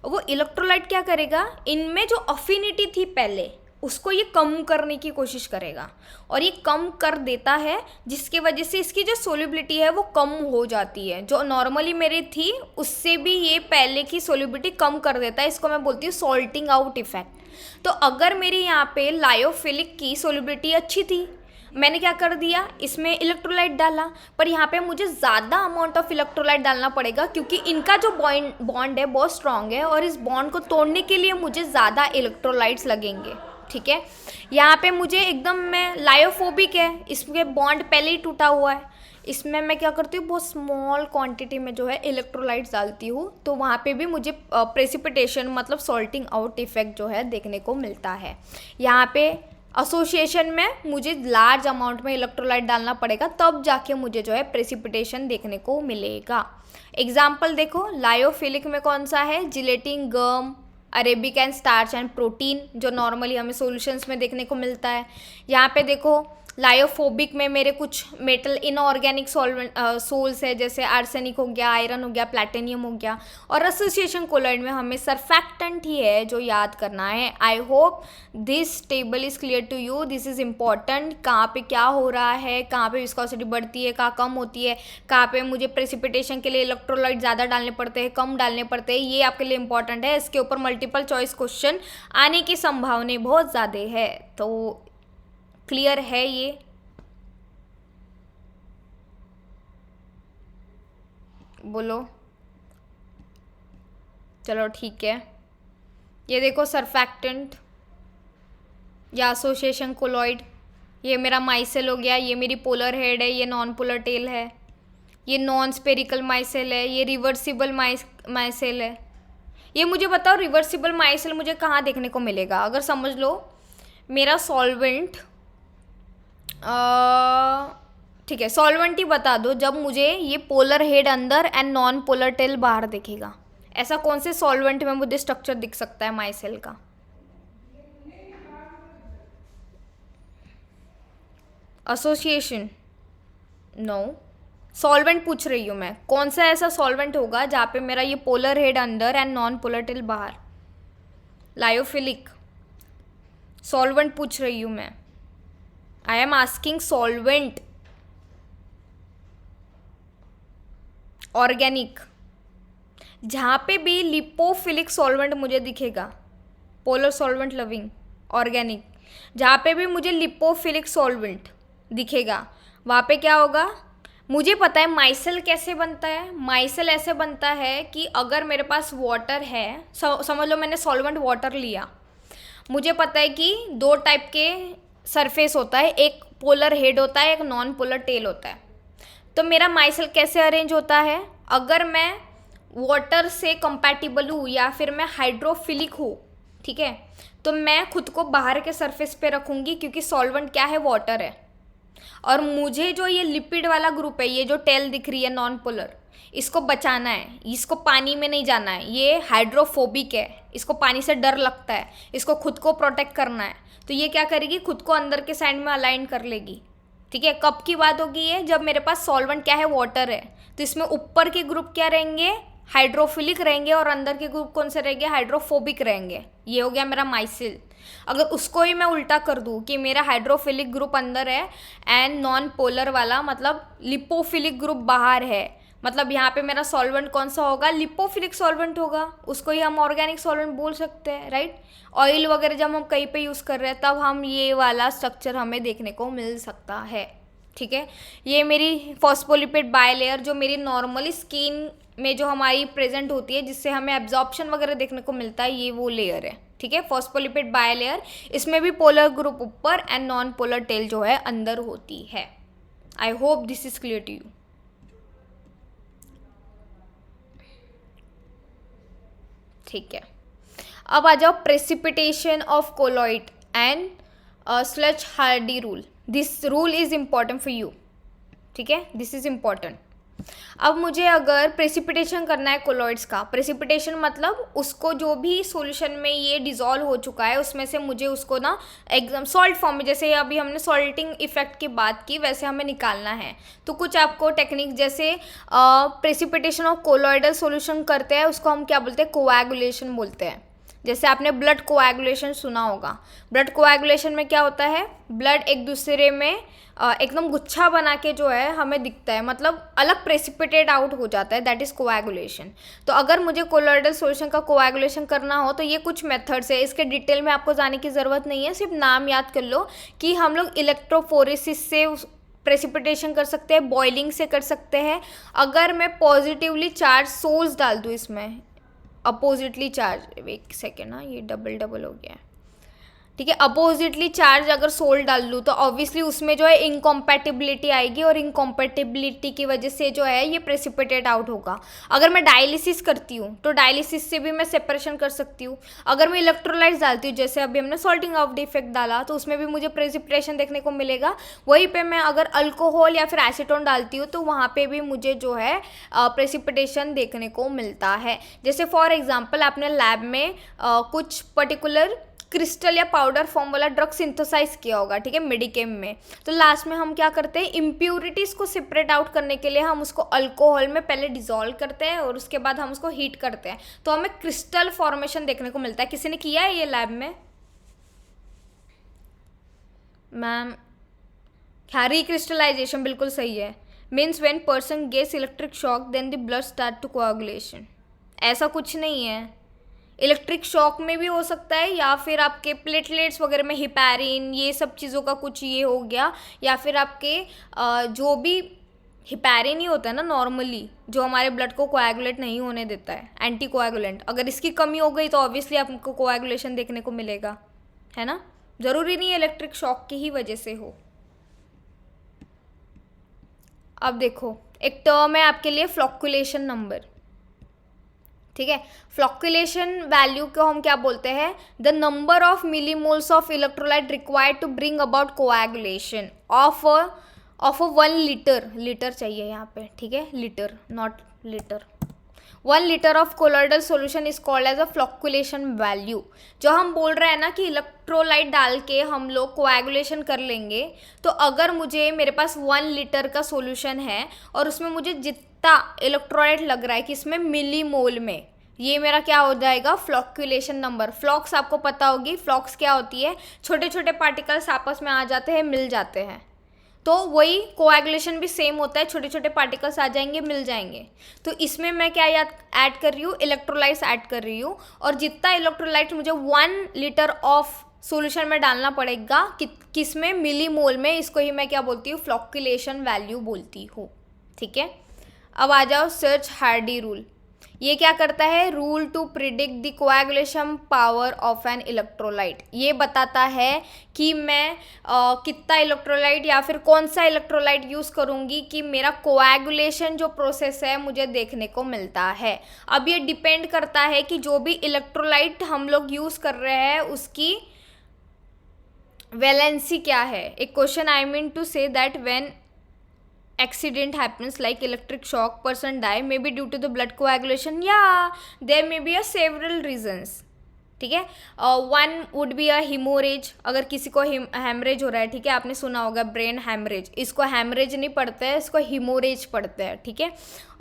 वो इलेक्ट्रोलाइट क्या करेगा, इनमें जो अफिनिटी थी पहले उसको ये कम करने की कोशिश करेगा, और ये कम कर देता है, जिसकी वजह से इसकी जो सोल्युबिलिटी है वो कम हो जाती है। जो नॉर्मली मेरी थी उससे भी ये पहले की सोल्युबिलिटी कम कर देता है, इसको मैं बोलती हूँ सॉल्टिंग आउट इफेक्ट। तो अगर मेरी यहाँ पे लायोफिलिक की सोल्युबिलिटी अच्छी थी, मैंने क्या कर दिया, इसमें इलेक्ट्रोलाइट डाला, पर यहाँ पे मुझे ज़्यादा अमाउंट ऑफ इलेक्ट्रोलाइट डालना पड़ेगा, क्योंकि इनका जो बॉन्ड है बहुत स्ट्रांग है, और इस बॉन्ड को तोड़ने के लिए मुझे ज़्यादा इलेक्ट्रोलाइट्स लगेंगे, ठीक है। यहाँ पे मुझे एकदम, मैं लायोफोबिक है, इसके बॉन्ड पहले ही टूटा हुआ है, इसमें मैं क्या करती हूँ, बहुत स्मॉल क्वांटिटी में जो है इलेक्ट्रोलाइट्स डालती हूँ, तो वहाँ पे भी मुझे प्रेसिपिटेशन मतलब सॉल्टिंग आउट इफेक्ट जो है देखने को मिलता है। यहाँ पे एसोसिएशन में मुझे लार्ज अमाउंट में इलेक्ट्रोलाइट डालना पड़ेगा, तब जाके मुझे जो है प्रेसिपिटेशन देखने को मिलेगा। एग्जाम्पल देखो, लायोफिलिक में कौन सा है, gelatin, gum, arabic and starch and protein, जो नॉर्मली हमें सॉल्यूशंस में देखने को मिलता है। यहाँ पे देखो लायोफोबिक में मेरे कुछ मेटल इनऑर्गेनिक सॉल्वेंट सोल्स है, जैसे आर्सेनिक हो गया, आयरन हो गया, प्लैटिनियम हो गया। और एसोसिएशन कोलॉइड में हमें सरफैक्टेंट ही है जो याद करना है। I hope this table is clear to you, this is important. कहाँ पे क्या हो रहा है, कहाँ पे विस्कोसिटी बढ़ती है, कहाँ कम होती है, कहाँ पे मुझे प्रेसिपिटेशन के लिए इलेक्ट्रोलाइट ज़्यादा डालने पड़ते हैं, कम डालने पड़ते हैं, ये आपके लिए इंपॉर्टेंट है। इसके ऊपर मल्टीपल चॉइस क्वेश्चन आने की संभावना बहुत ज़्यादा है। तो क्लियर है ये? बोलो। चलो ठीक है। ये देखो सरफैक्टेंट या एसोसिएशन कोलॉइड, ये मेरा माइसेल हो गया, ये मेरी पोलर हेड है, ये नॉन पोलर टेल है, ये नॉन स्पेरिकल माइसेल है, ये रिवर्सिबल माइसेल है। ये मुझे बताओ रिवर्सिबल माइसेल मुझे कहाँ देखने को मिलेगा? अगर समझ लो मेरा सॉल्वेंट, ठीक है सॉल्वेंट ही बता दो, जब मुझे ये पोलर हेड अंदर एंड नॉन पोलर टेल बाहर दिखेगा, ऐसा कौन से सॉल्वेंट में मुझे स्ट्रक्चर दिख सकता है माइसेल का? एसोसिएशन? नो, सॉल्वेंट पूछ रही हूँ मैं, कौन सा ऐसा सॉल्वेंट होगा जहाँ पे मेरा ये पोलर हेड अंदर एंड नॉन पोलर टेल बाहर? लायोफिलिक सॉल्वेंट पूछ रही हूँ मैं। I am asking solvent, organic. जहाँ पे भी लिपोफिलिक सॉल्वेंट मुझे दिखेगा, पोलर सॉल्वेंट लविंग ऑर्गेनिक, जहाँ पे भी मुझे लिपोफिलिक सॉल्वेंट दिखेगा वहाँ पे क्या होगा? मुझे पता है माइसेल कैसे बनता है। माइसेल ऐसे बनता है कि अगर मेरे पास वाटर है, समझ लो मैंने सॉल्वेंट वाटर लिया, मुझे पता है कि दो टाइप के सरफेस होता है, एक पोलर हेड होता है, एक नॉन पोलर टेल होता है। तो मेरा माइसेल कैसे अरेंज होता है? अगर मैं वाटर से कंपैटिबल हूँ या फिर मैं हाइड्रोफिलिक हूँ, ठीक है, तो मैं खुद को बाहर के सरफेस पे रखूँगी, क्योंकि सॉल्वेंट क्या है? वाटर है। और मुझे जो ये लिपिड वाला ग्रुप है, ये जो टेल दिख रही है नॉन पोलर, इसको बचाना है, इसको पानी में नहीं जाना है, ये हाइड्रोफोबिक है, इसको पानी से डर लगता है, इसको खुद को प्रोटेक्ट करना है। तो ये क्या करेगी? खुद को अंदर के साइड में अलाइन कर लेगी, ठीक है। कब की बात होगी ये? जब मेरे पास सॉल्वेंट क्या है? वाटर है। तो इसमें ऊपर के ग्रुप क्या रहेंगे? हाइड्रोफिलिक रहेंगे, और अंदर के ग्रुप कौन से रहेंगे? हाइड्रोफोबिक रहेंगे। ये हो गया मेरा माइसिल। अगर उसको ही मैं उल्टा कर दूँ कि मेरा हाइड्रोफिलिक ग्रुप अंदर है एंड नॉन पोलर वाला मतलब लिपोफिलिक ग्रुप बाहर है, मतलब यहाँ पे मेरा सॉल्वेंट कौन सा होगा? लिपोफिलिक सॉल्वेंट होगा। उसको ही हम ऑर्गेनिक सॉल्वेंट बोल सकते हैं, राइट। ऑयल वगैरह जब हम कहीं पे यूज़ कर रहे हैं तब हम ये वाला स्ट्रक्चर हमें देखने को मिल सकता है, ठीक है। ये मेरी फॉस्फोलिपिड बायलेयर जो मेरी नॉर्मली स्किन में जो हमारी प्रेजेंट होती है, जिससे हमें एब्जॉर्प्शन वगैरह देखने को मिलता है, ये वो लेयर है, ठीक है, फॉस्फोलिपिड बायलेयर। इसमें भी पोलर ग्रुप ऊपर एंड नॉन पोलर टेल जो है अंदर होती है। I hope this is clear to you. ठीक है, अब आ जाओ precipitation of colloid and Schulze Hardy rule. This rule is important for you, ठीक है, दिस इज इम्पॉर्टेंट। अब मुझे अगर प्रेसिपिटेशन करना है कोलॉइड्स का, प्रेसिपिटेशन मतलब उसको जो भी सॉल्यूशन में ये डिज़ोल्व हो चुका है उसमें से मुझे उसको ना एकदम सॉल्ट फॉर्म में, जैसे अभी हमने सॉल्टिंग इफेक्ट की बात की, वैसे हमें निकालना है। तो कुछ आपको टेक्निक, जैसे प्रेसिपिटेशन ऑफ कोलॉइडल सॉल्यूशन करते हैं उसको हम क्या बोलते हैं? कोएगुलेशन बोलते हैं। जैसे आपने ब्लड कोएगुलेशन सुना होगा। ब्लड कोएगुलेशन में क्या होता है? ब्लड एक दूसरे में एकदम गुच्छा बना के जो है हमें दिखता है, मतलब अलग प्रेसिपिटेट आउट हो जाता है, दैट इज़ कोएगुलेशन। तो अगर मुझे कोलॉइडल सॉल्यूशन का कोएगुलेशन करना हो तो ये कुछ मेथड्स है, इसके डिटेल में आपको जाने की ज़रूरत नहीं है, सिर्फ नाम याद कर लो कि हम लोग इलेक्ट्रोफोरेसिस से प्रेसिपिटेशन कर सकते हैं, बॉइलिंग से कर सकते हैं। अगर मैं पॉजिटिवली चार्ज सोल्स डाल दूँ इसमें, अपोजिटली चार्ज, एक सेकेंड ना, ये डबल हो गया है, ठीक है, अपोजिटली चार्ज अगर सोल डाल लूँ तो ऑब्वियसली उसमें जो है इनकॉम्पैटिबिलिटी आएगी, और इनकॉम्पैटिबिलिटी की वजह से जो है ये प्रेसिपिटेट आउट होगा। अगर मैं डायलिसिस करती हूँ तो डायलिसिस से भी मैं सेपरेशन कर सकती हूँ। अगर मैं इलेक्ट्रोलाइट्स डालती हूँ, जैसे अभी हमने सॉल्टिंग ऑफ डिफेक्ट डाला, तो उसमें भी मुझे प्रेसिपिटेशन देखने को मिलेगा। वहीं पर मैं अगर अल्कोहल या फिर एसीटोन डालती हूँ तो वहाँ पर भी मुझे जो है प्रेसिपिटेशन देखने को मिलता है। जैसे फॉर एग्जाम्पल आपने लैब में कुछ पर्टिकुलर क्रिस्टल या पाउडर फॉर्म वाला ड्रग सिंथेसाइज किया होगा, ठीक है, मेडिकेम में। तो लास्ट में हम क्या करते हैं, इम्प्यूरिटीज को सेपरेट आउट करने के लिए हम उसको अल्कोहल में पहले डिसॉल्व करते हैं और उसके बाद हम उसको हीट करते हैं, तो हमें क्रिस्टल फॉर्मेशन देखने को मिलता है। किसी ने किया है ये लैब में? मैम हैरी क्रिस्टलाइजेशन बिल्कुल सही है। Means when person gets electric shock then the blood start to coagulation. ऐसा कुछ नहीं है, इलेक्ट्रिक शॉक में भी हो सकता है, या फिर आपके प्लेटलेट्स वगैरह में हिपैरिन ये सब चीज़ों का कुछ ये हो गया, या फिर आपके जो भी हिपैरिन ही होता है ना नॉर्मली, जो हमारे ब्लड को कोएगुलेट नहीं होने देता है, एंटी कोएगुलेंट, अगर इसकी कमी हो गई तो ऑब्वियसली आपको कोएगुलेशन देखने को मिलेगा, है ना। ज़रूरी नहीं है इलेक्ट्रिक शॉक की ही वजह से हो। अब देखो एक टर्म है आपके लिए फ्लॉक्यूलेशन नंबर, ठीक है। फ्लॉक्यूलेशन वैल्यू को हम क्या बोलते हैं, the number of millimoles of electrolyte required to bring about coagulation of a 1 litre, litre चाहिए यहाँ पे, ठीक है, litre not litre. 1 litre of colloidal solution is called as a flocculation value. जो हम बोल रहे हैं ना कि इलेक्ट्रोलाइट डाल के हम लोग कोएगुलेशन कर लेंगे, तो अगर मेरे पास 1 लीटर का सोल्यूशन है और उसमें मुझे जितना इलेक्ट्रोलाइट लग रहा है कि इसमें मिलीमोल में, ये मेरा क्या हो जाएगा, फ्लॉक्यूलेशन नंबर। फ्लॉक्स आपको पता होगी, फ्लॉक्स क्या होती है, छोटे छोटे पार्टिकल्स आपस में आ जाते हैं, मिल जाते हैं, तो वही कोएगुलेशन भी सेम होता है, छोटे छोटे पार्टिकल्स आ जाएंगे, मिल जाएंगे। तो इसमें मैं क्या ऐड कर रही हूँ, इलेक्ट्रोलाइट्स ऐड कर रही हूँ, और जितना इलेक्ट्रोलाइट मुझे 1 लीटर ऑफ सॉल्यूशन में डालना पड़ेगा, किस में, मिलीमोल में, इसको ही मैं क्या बोलती हूँ, फ्लॉक्यूलेशन वैल्यू बोलती हूँ, ठीक है। अब आ जाओ सर्च हार्डी रूल। ये क्या करता है, rule to predict the coagulation power of an electrolyte. ये बताता है कि मैं कितना इलेक्ट्रोलाइट या फिर कौन सा इलेक्ट्रोलाइट यूज़ करूँगी कि मेरा कोएगुलेशन जो प्रोसेस है मुझे देखने को मिलता है। अब ये डिपेंड करता है कि जो भी इलेक्ट्रोलाइट हम लोग यूज़ कर रहे हैं उसकी वैलेंसी क्या है। एक question I mean to say that when accident happens like electric shock, person die maybe due to the blood coagulation, yeah there may be a several reasons, ठीक है। One would be a haemorrhage, अगर किसी को haemorrhage हो रहा है, ठीक है, आपने सुना होगा ब्रेन हेमरेज, इसको हेमरेज नहीं पढ़ते हैं, इसको हेमोरेज पढ़ते हैं, ठीक है।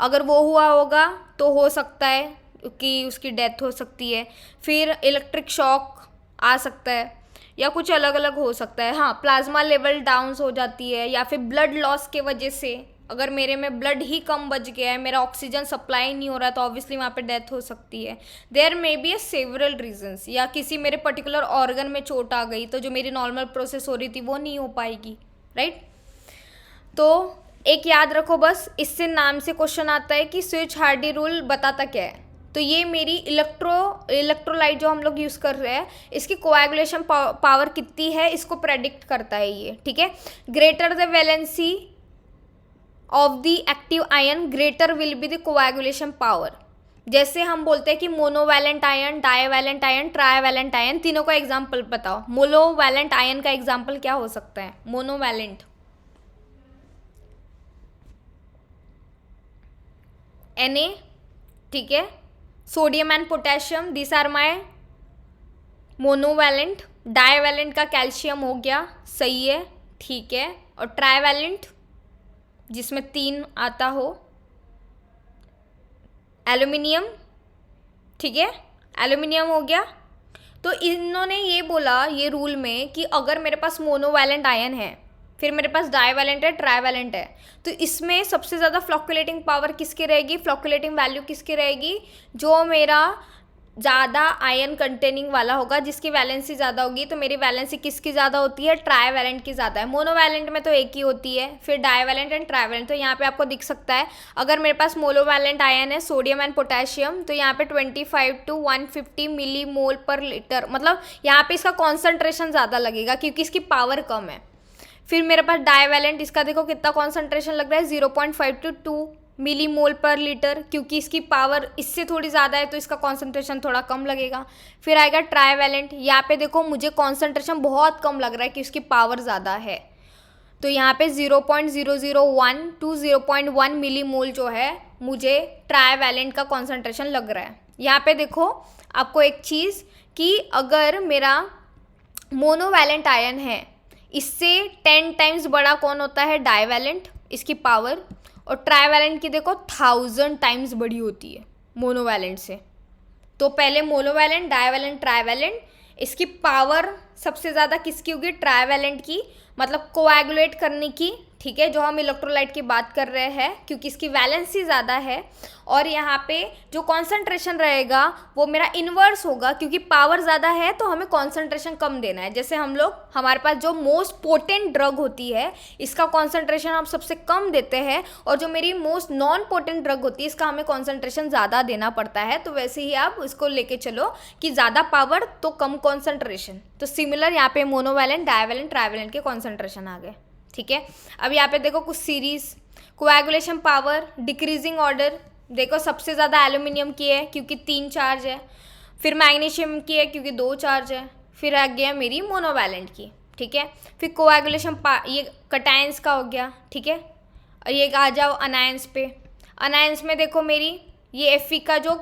अगर वो हुआ होगा तो हो सकता है कि उसकी डेथ हो सकती है। फिर इलेक्ट्रिक शॉक आ सकता है, या कुछ अलग अलग हो सकता है। हाँ, प्लाज्मा लेवल डाउन हो जाती है, या फिर ब्लड लॉस के वजह से, अगर मेरे में ब्लड ही कम बच गया है, मेरा ऑक्सीजन सप्लाई नहीं हो रहा, तो ऑब्वियसली वहाँ पे डेथ हो सकती है। There may be a several reasons, या किसी मेरे पर्टिकुलर ऑर्गन में चोट आ गई तो जो मेरी नॉर्मल प्रोसेस हो रही थी वो नहीं हो पाएगी, राइट। तो एक याद रखो बस, इससे नाम से क्वेश्चन आता है कि स्विच हार्डी रूल बताता क्या है। तो ये मेरी इलेक्ट्रोलाइट जो हम लोग यूज़ कर रहे हैं, इसकी कोएगुलेशन पावर कितनी है इसको प्रेडिक्ट करता है ये, ठीक है। Greater the valency of the active ion greater will be the coagulation power. जैसे हम बोलते हैं कि monovalent ion, divalent ion, trivalent ion, तीनों का एग्जाम्पल बताओ। मोनोवैलेंट आयन का एग्जाम्पल क्या हो सकता है, मोनोवैलेंट, Na, ठीक है, sodium and potassium, this are my monovalent. Divalent का कैल्शियम हो गया, सही है, ठीक है। और ट्राईवैलेंट जिसमें 3 आता हो, एल्यूमिनियम, ठीक है, एल्यूमिनियम हो गया। तो इन्होंने ये बोला ये रूल में कि अगर मेरे पास मोनोवैलेंट आयन है, फिर मेरे पास डाईवैलेंट है, ट्राईवैलेंट है, तो इसमें सबसे ज़्यादा फ्लॉक्यूलेटिंग पावर किसकी रहेगी, फ्लॉक्यूलेटिंग वैल्यू किसकी रहेगी, जो मेरा ज़्यादा आयन कंटेनिंग वाला होगा, जिसकी वैलेंसी ज़्यादा होगी। तो मेरी वैलेंसी किसकी ज़्यादा होती है, ट्राईवैलेंट की ज़्यादा है। मोनोवैलेंट में तो एक ही होती है, फिर डाईवैलेंट एंड ट्राईवैलेंट। तो यहाँ पे आपको दिख सकता है, अगर मेरे पास मोनोवैलेंट आयन है सोडियम एंड पोटेशियम, तो यहाँ पे 25 to 150 मिलीमोल पर लीटर, मतलब यहाँ पे इसका कॉन्सेंट्रेशन ज़्यादा लगेगा क्योंकि इसकी पावर कम है। फिर मेरे पास डाईवैलेंट, इसका देखो कितना कॉन्सेंट्रेशन लग रहा है, 0.5 to 2 मिलीमोल पर लीटर, क्योंकि इसकी पावर इससे थोड़ी ज़्यादा है तो इसका कॉन्सेंट्रेशन थोड़ा कम लगेगा। फिर आएगा ट्राईवैलेंट, यहाँ पे देखो मुझे कॉन्सेंट्रेशन बहुत कम लग रहा है कि उसकी पावर ज़्यादा है, तो यहाँ पे 0.001 to 0.1 मिलीमोल जो है मुझे ट्राईवैलेंट का कॉन्सेंट्रेशन लग रहा है। यहाँ पे देखो आपको एक चीज़ कि अगर मेरा मोनोवैलेंट आयन है, इससे 10 टाइम्स बड़ा कौन होता है, डाइवैलेंट, इसकी पावर, और ट्राइवैलेंट की देखो 1000 टाइम्स बड़ी होती है मोनोवैलेंट से। तो पहले मोनोवैलेंट, डाइवैलेंट, ट्राइवैलेंट, इसकी पावर सबसे ज़्यादा किसकी होगी, ट्राइवैलेंट की, मतलब कोएगुलेट करने की, ठीक है, जो हम इलेक्ट्रोलाइट की बात कर रहे हैं, क्योंकि इसकी वैलेंसी ज़्यादा है। और यहाँ पे जो कॉन्सेंट्रेशन रहेगा वो मेरा इन्वर्स होगा, क्योंकि पावर ज़्यादा है तो हमें कॉन्सेंट्रेशन कम देना है। जैसे हम लोग, हमारे पास जो मोस्ट पोटेंट ड्रग होती है, इसका कॉन्सेंट्रेशन हम सबसे कम देते हैं, और जो मेरी मोस्ट नॉन पोटेंट ड्रग होती है, इसका हमें कॉन्सेंट्रेशन ज़्यादा देना पड़ता है। तो वैसे ही आप इसको लेके चलो कि ज़्यादा पावर तो कम कॉन्सेंट्रेशन। तो सिमिलर यहाँ पे मोनोवैलेंट, डाइवैलेंट, ट्राइवैलेंट के कॉन्सेंट्रेशन आ गए, ठीक है। अब यहाँ पे देखो कुछ series, coagulation power, decreasing order, देखो सबसे ज़्यादा एल्यूमिनियम की है क्योंकि 3 चार्ज है, फिर मैग्नीशियम की है क्योंकि 2 चार्ज है, फिर आ गया मेरी मोनोवैलेंट की, ठीक है। फिर कोएगुलेशन ये कटायंस का हो गया, ठीक है। और ये आ जाओ अनायंस पे। अनायंस में देखो मेरी ये Fe का जो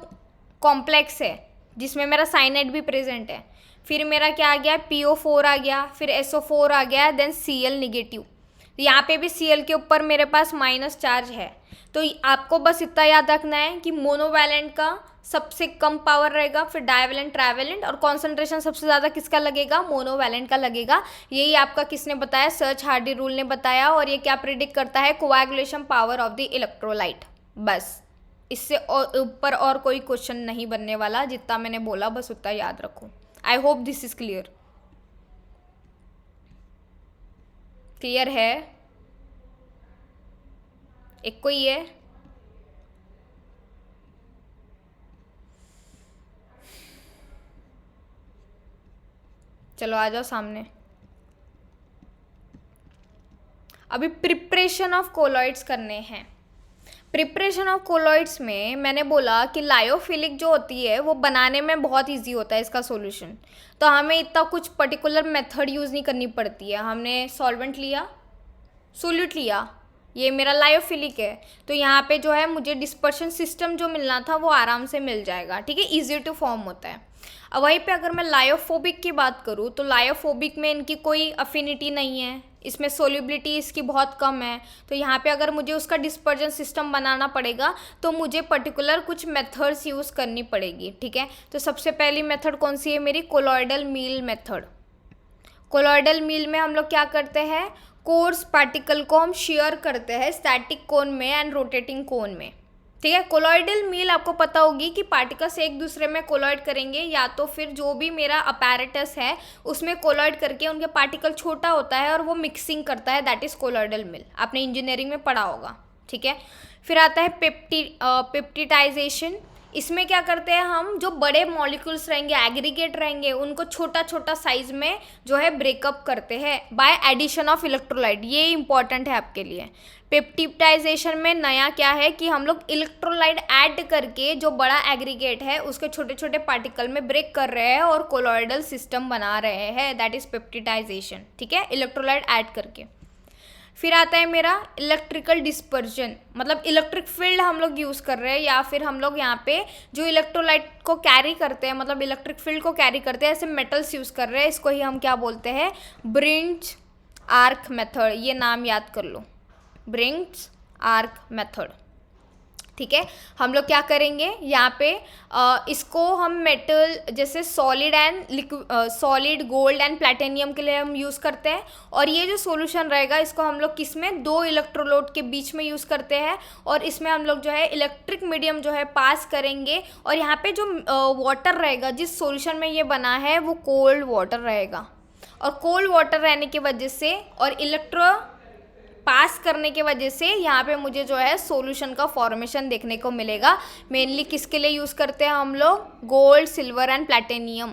कॉम्प्लेक्स है, जिसमें मेरा साइनाइड भी प्रेजेंट है, फिर मेरा क्या आ गया, PO4 आ गया, फिर SO4 आ गया, देन Cl निगेटिव। यहाँ पे भी Cl के ऊपर मेरे पास माइनस चार्ज है। तो आपको बस इतना याद रखना है कि मोनोवैलेंट का सबसे कम पावर रहेगा, फिर डाइवैलेंट, ट्राइवैलेंट, और कॉन्सेंट्रेशन सबसे ज़्यादा किसका लगेगा, मोनोवैलेंट का लगेगा। यही आपका किसने बताया, सर्च हार्डी रूल ने बताया। और ये क्या प्रिडिक्ट करता है, coagulation power of the electrolyte. बस इससे ऊपर और कोई क्वेश्चन नहीं बनने वाला, जितना मैंने बोला बस उतना याद रखो। आई hope this is clear. Clear है? एक कोई है? चलो आ जाओ सामने। अभी प्रिपरेशन ऑफ कोलॉइड्स करने हैं। प्रिपरेशन ऑफ कोलॉइड्स में मैंने बोला कि लायोफिलिक जो होती है वो बनाने में बहुत इजी होता है इसका सॉल्यूशन। तो हमें इतना कुछ पर्टिकुलर मेथड यूज़ नहीं करनी पड़ती है। हमने सॉल्वेंट लिया, सोल्यूट लिया, ये मेरा लायोफिलिक है, तो यहाँ पे जो है मुझे डिस्पर्शन सिस्टम जो मिलना था वो आराम से मिल जाएगा, ठीक है, ईजी टू फॉर्म होता है। अब वहीं पे अगर मैं लायोफोबिक की बात करूँ तो लायोफोबिक में इनकी कोई अफिनिटी नहीं है, इसमें सोल्यूबिलिटी इसकी बहुत कम है। तो यहाँ पे अगर मुझे उसका डिस्पर्जन सिस्टम बनाना पड़ेगा तो मुझे पर्टिकुलर कुछ मेथड्स यूज़ करनी पड़ेगी, ठीक है। तो सबसे पहली मेथड कौन सी है मेरी, कोलॉइडल मील मेथड। कोलॉइडल मील में हम लोग क्या करते हैं, कोर्स पार्टिकल को हम शेयर करते हैं स्टैटिक कोन में एंड रोटेटिंग कोन में, ठीक है। कोलॉइडल मील आपको पता होगी कि पार्टिकल्स एक दूसरे में कोलॉइड करेंगे, या तो फिर जो भी मेरा अपैरेटस है उसमें कोलॉइड करके उनके पार्टिकल छोटा होता है और वो मिक्सिंग करता है, दैट इज़ कोलॉइडल मील। आपने इंजीनियरिंग में पढ़ा होगा, ठीक है। फिर आता है पेप्टिटाइजेशन। इसमें क्या करते हैं हम, जो बड़े मॉलिक्यूल्स रहेंगे, एग्रीगेट रहेंगे, उनको छोटा छोटा साइज में जो है ब्रेकअप करते हैं बाय एडिशन ऑफ इलेक्ट्रोलाइट। ये इंपॉर्टेंट है आपके लिए। पेप्टिटाइजेशन में नया क्या है कि हम लोग इलेक्ट्रोलाइट ऐड करके जो बड़ा एग्रीगेट है उसके छोटे छोटे पार्टिकल में ब्रेक कर रहे हैं और कोलॉइडल सिस्टम बना रहे हैं, दैट इज पेप्टिटाइजेशन, ठीक है, इलेक्ट्रोलाइट ऐड करके। फिर आता है मेरा इलेक्ट्रिकल डिस्पर्जन, मतलब इलेक्ट्रिक फील्ड हम लोग यूज़ कर रहे हैं, या फिर हम लोग यहाँ पे जो इलेक्ट्रोलाइट को कैरी करते हैं, मतलब इलेक्ट्रिक फील्ड को कैरी करते हैं, ऐसे मेटल्स यूज़ कर रहे हैं। इसको ही हम क्या बोलते हैं, ब्रिंच आर्क मेथड। ये नाम याद कर लो, ब्रिंच आर्क मेथड, ठीक है। हम लोग क्या करेंगे यहाँ पे, इसको हम मेटल जैसे solid and solid, gold and platinum के लिए हम यूज़ करते हैं। और ये जो सॉल्यूशन रहेगा इसको हम लोग किस में, 2 इलेक्ट्रोलोड के बीच में यूज़ करते हैं, और इसमें हम लोग जो है इलेक्ट्रिक मीडियम जो है पास करेंगे। और यहाँ पे जो वाटर रहेगा जिस सॉल्यूशन में ये बना है वो कोल्ड वाटर रहेगा, और कोल्ड वाटर रहने की वजह से और इलेक्ट्रो पास करने के वजह से यहाँ पे मुझे जो है सॉल्यूशन का फॉर्मेशन देखने को मिलेगा। मेनली किसके लिए यूज़ करते हैं हम लोग, gold, silver and platinum.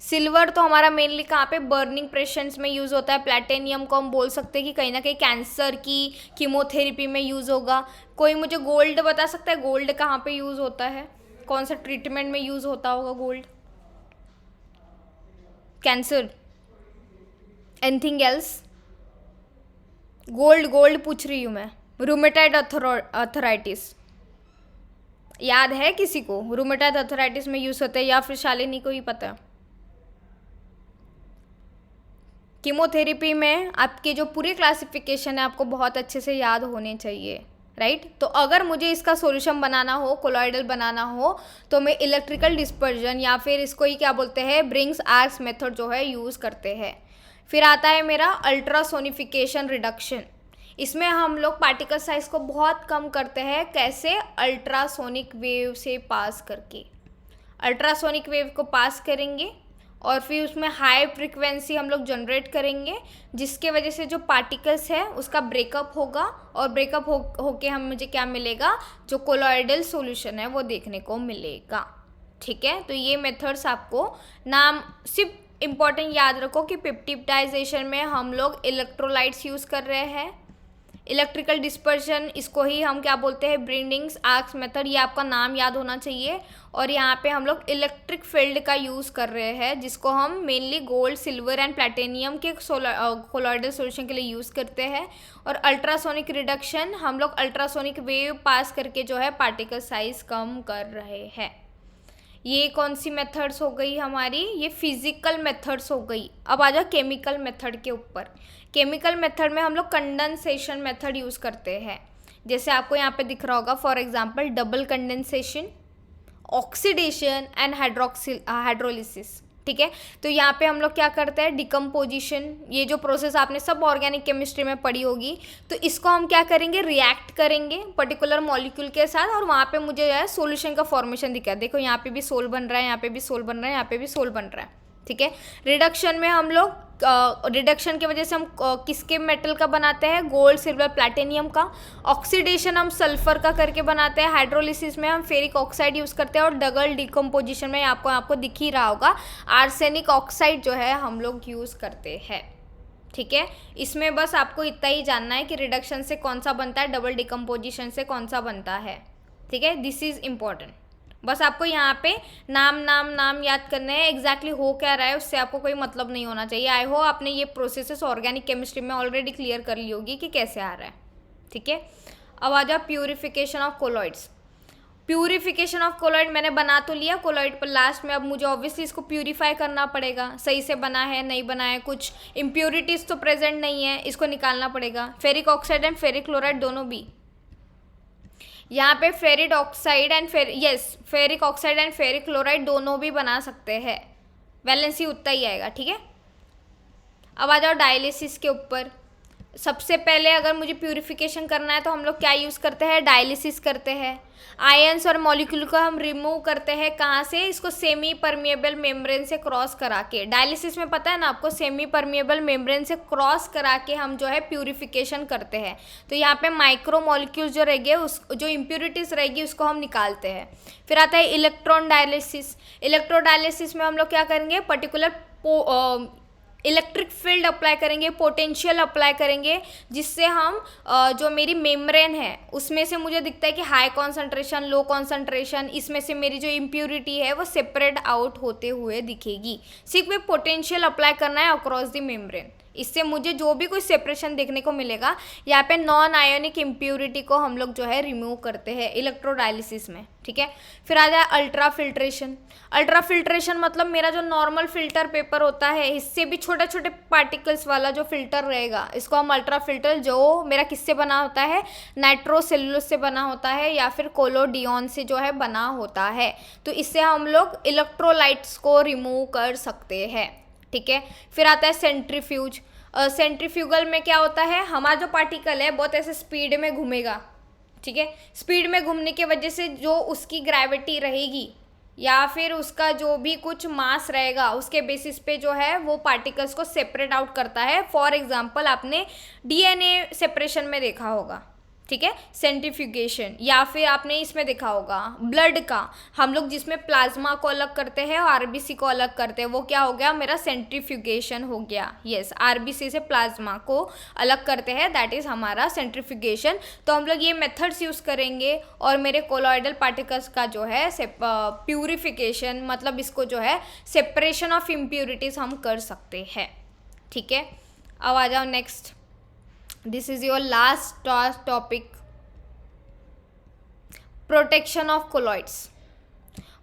Silver तो हमारा मेनली कहाँ पे, बर्निंग पेशेंट्स में यूज़ होता है। प्लैटिनियम को हम बोल सकते हैं कि कहीं ना कहीं कैंसर की कीमोथेरेपी में यूज़ होगा। कोई मुझे गोल्ड बता सकता है, गोल्ड कहाँ पे यूज़ होता है, कौन सा ट्रीटमेंट में यूज़ होता होगा gold, cancer, anything else? Gold पूछ रही हूँ मैं। रूमेटाइड अर्थराइटिस याद है किसी को, रूमेटाइड अर्थराइटिस में यूज़ होता है, या फिर शालिनी को ही पता है? कीमोथेरेपी में आपके जो पूरे क्लासिफिकेशन है आपको बहुत अच्छे से याद होने चाहिए, राइट। तो अगर मुझे इसका सॉल्यूशन बनाना हो, कोलॉइडल बनाना हो, तो मैं इलेक्ट्रिकल डिस्पर्जन या फिर इसको ही क्या बोलते हैं, ब्रिंग्स आर्क्स मेथड जो है यूज़ करते हैं। फिर आता है मेरा अल्ट्रासोनिफिकेशन रिडक्शन। इसमें हम लोग पार्टिकल साइज को बहुत कम करते हैं। कैसे? अल्ट्रासोनिक वेव से पास करके। अल्ट्रासोनिक वेव को पास करेंगे और फिर उसमें हाई फ्रिक्वेंसी हम लोग जनरेट करेंगे, जिसके वजह से जो पार्टिकल्स है उसका ब्रेकअप होगा, और ब्रेकअप होके हम मुझे क्या मिलेगा, जो कोलॉइडल सॉल्यूशन है वो देखने को मिलेगा। ठीक है, तो ये मेथड्स आपको नाम सिर्फ इम्पॉर्टेंट याद रखो कि पेप्टिडाइजेशन में हम लोग इलेक्ट्रोलाइट्स यूज़ कर रहे हैं। इलेक्ट्रिकल डिस्पर्शन, इसको ही हम क्या बोलते हैं, ब्रिंडिंग्स आर्क्स मेथड, ये आपका नाम याद होना चाहिए। और यहाँ पे हम लोग इलेक्ट्रिक फील्ड का यूज़ कर रहे हैं, जिसको हम mainly gold, silver and platinum के कोलॉइडल सॉल्यूशन के लिए यूज़ करते हैं। और अल्ट्रासोनिक रिडक्शन, हम लोग अल्ट्रासोनिक वेव पास करके जो है पार्टिकल साइज कम कर रहे हैं। ये कौन सी मेथड्स हो गई हमारी, ये फिजिकल मेथड्स हो गई। अब आ जाओ केमिकल मेथड के ऊपर। केमिकल मेथड में हम लोग कंडेंसेशन मेथड यूज़ करते हैं। जैसे आपको यहाँ पे दिख रहा होगा, for example double condensation, oxidation and hydrolysis. ठीक है, तो यहाँ पे हम लोग क्या करते हैं, डिकम्पोजिशन, ये जो प्रोसेस आपने सब ऑर्गेनिक केमिस्ट्री में पढ़ी होगी, तो इसको हम क्या करेंगे, रिएक्ट करेंगे पर्टिकुलर मॉलिक्यूल के साथ, और वहाँ पे मुझे जो है सॉल्यूशन का फॉर्मेशन दिखा है। देखो यहाँ पे भी सोल बन रहा है, यहाँ पे भी सोल बन रहा है, यहाँ पे भी सोल बन रहा है। ठीक है, रिडक्शन में हम लोग रिडक्शन की वजह से हम किसके मेटल का बनाते हैं, गोल्ड, सिल्वर, प्लैटिनियम का। ऑक्सीडेशन हम सल्फर का करके बनाते हैं। हाइड्रोलिसिस में हम फेरिक ऑक्साइड यूज़ करते हैं। और डबल डिकम्पोजिशन में आपको दिख ही रहा होगा, आर्सेनिक ऑक्साइड जो है हम लोग यूज़ करते हैं। ठीक है, इसमें बस आपको इतना ही जानना है कि रिडक्शन से कौन सा बनता है, डबल डिकम्पोजिशन से कौन सा बनता है। ठीक है, दिस इज़ इम्पॉर्टेंट। बस आपको यहाँ पे नाम याद करने हैं। एग्जैक्टली हो क्या रहा है उससे आपको कोई मतलब नहीं होना चाहिए। आई होप आपने ये प्रोसेसेस ऑर्गेनिक केमिस्ट्री में ऑलरेडी क्लियर कर ली होगी कि कैसे आ रहा है। ठीक है, अब आ जाओ purification of colloids. Purification of colloid मैंने बना तो लिया कोलॉइड पर लास्ट में, अब मुझे ऑब्वियसली इसको प्यूरिफाई करना पड़ेगा। सही से बना है नहीं बना है, कुछ इम्प्योरिटीज़ तो प्रेजेंट नहीं है, इसको निकालना पड़ेगा। Ferric oxide and ferric chloride दोनों भी, यहाँ पे ferric oxide and ferric oxide and ferric chloride दोनों भी बना सकते हैं। वैलेंसी उतना ही आएगा। ठीक है, अब आ जाओ डायलिसिस के ऊपर। सबसे पहले अगर मुझे प्यूरिफिकेशन करना है तो हम लोग क्या यूज़ करते हैं, डायलिसिस करते हैं। आयंस और मॉलिक्यूल को हम रिमूव करते हैं, कहाँ से, इसको सेमी परमिएबल मेम्ब्रेन से क्रॉस करा के। डायलिसिस में पता है ना आपको, सेमी परमिएबल मेम्ब्रेन से क्रॉस करा के हम जो है प्यूरिफिकेशन करते हैं। तो यहाँ पे माइक्रो मॉलिक्यूल्स जो रहेंगे, जो इम्प्योरिटीज़ रहेगी उसको हम निकालते हैं। फिर आता है इलेक्ट्रॉन डायलिसिस। इलेक्ट्रोडायलिसिस में हम लोग क्या करेंगे, पर्टिकुलर इलेक्ट्रिक फील्ड अप्लाई करेंगे, पोटेंशियल अप्लाई करेंगे, जिससे हम जो मेरी मेम्ब्रेन है उसमें से मुझे दिखता है कि हाई कॉन्सेंट्रेशन, लो कॉन्सेंट्रेशन, इसमें से मेरी जो इम्प्योरिटी है वो सेपरेट आउट होते हुए दिखेगी। सिर्फ में पोटेंशियल अप्लाई करना है अक्रॉस द मेम्ब्रेन, इससे मुझे जो भी कोई सेपरेशन देखने को मिलेगा। यहाँ पे नॉन आयोनिक इम्प्योरिटी को हम लोग जो है रिमूव करते हैं इलेक्ट्रोडायलिसिस में। ठीक है, फिर आ जाए अल्ट्रा फिल्ट्रेशन। अल्ट्रा फिल्ट्रेशन मतलब मेरा जो नॉर्मल फिल्टर पेपर होता है, इससे भी छोटे छोटे पार्टिकल्स वाला जो फिल्टर रहेगा, इसको हम अल्ट्रा फिल्टर, जो मेरा किससे बना होता है, नाइट्रोसेलुलोज से बना होता है या फिर कोलोडियन से जो है बना होता है। तो इससे हम लोग इलेक्ट्रोलाइट्स को रिमूव कर सकते हैं। ठीक है, फिर आता है सेंट्रीफ्यूज। सेंट्रीफ्यूगल में क्या होता है, हमारा जो पार्टिकल है बहुत ऐसे स्पीड में घूमेगा। ठीक है, स्पीड में घूमने की वजह से जो उसकी ग्रेविटी रहेगी या फिर उसका जो भी कुछ मास रहेगा, उसके बेसिस पे जो है वो पार्टिकल्स को सेपरेट आउट करता है। फॉर एग्जांपल आपने डीएनए सेपरेशन में देखा होगा। ठीक है, सेंट्रीफ्यूगेशन, या फिर आपने इसमें देखा होगा ब्लड का, हम लोग जिसमें प्लाज्मा को अलग करते हैं और आरबीसी को अलग करते हैं, वो क्या हो गया, मेरा सेंट्रीफ्यूगेशन हो गया। यस, आरबीसी से प्लाज्मा को अलग करते हैं, दैट इज हमारा सेंट्रीफ्यूगेशन। तो हम लोग ये मेथड्स यूज़ करेंगे और मेरे कोलॉइडल पार्टिकल्स का जो है प्यूरिफिकेशन, मतलब इसको जो है सेपरेशन ऑफ इम्प्योरिटीज हम कर सकते हैं। ठीक है, अब आ जाओ next. This is your last topic, protection of colloids.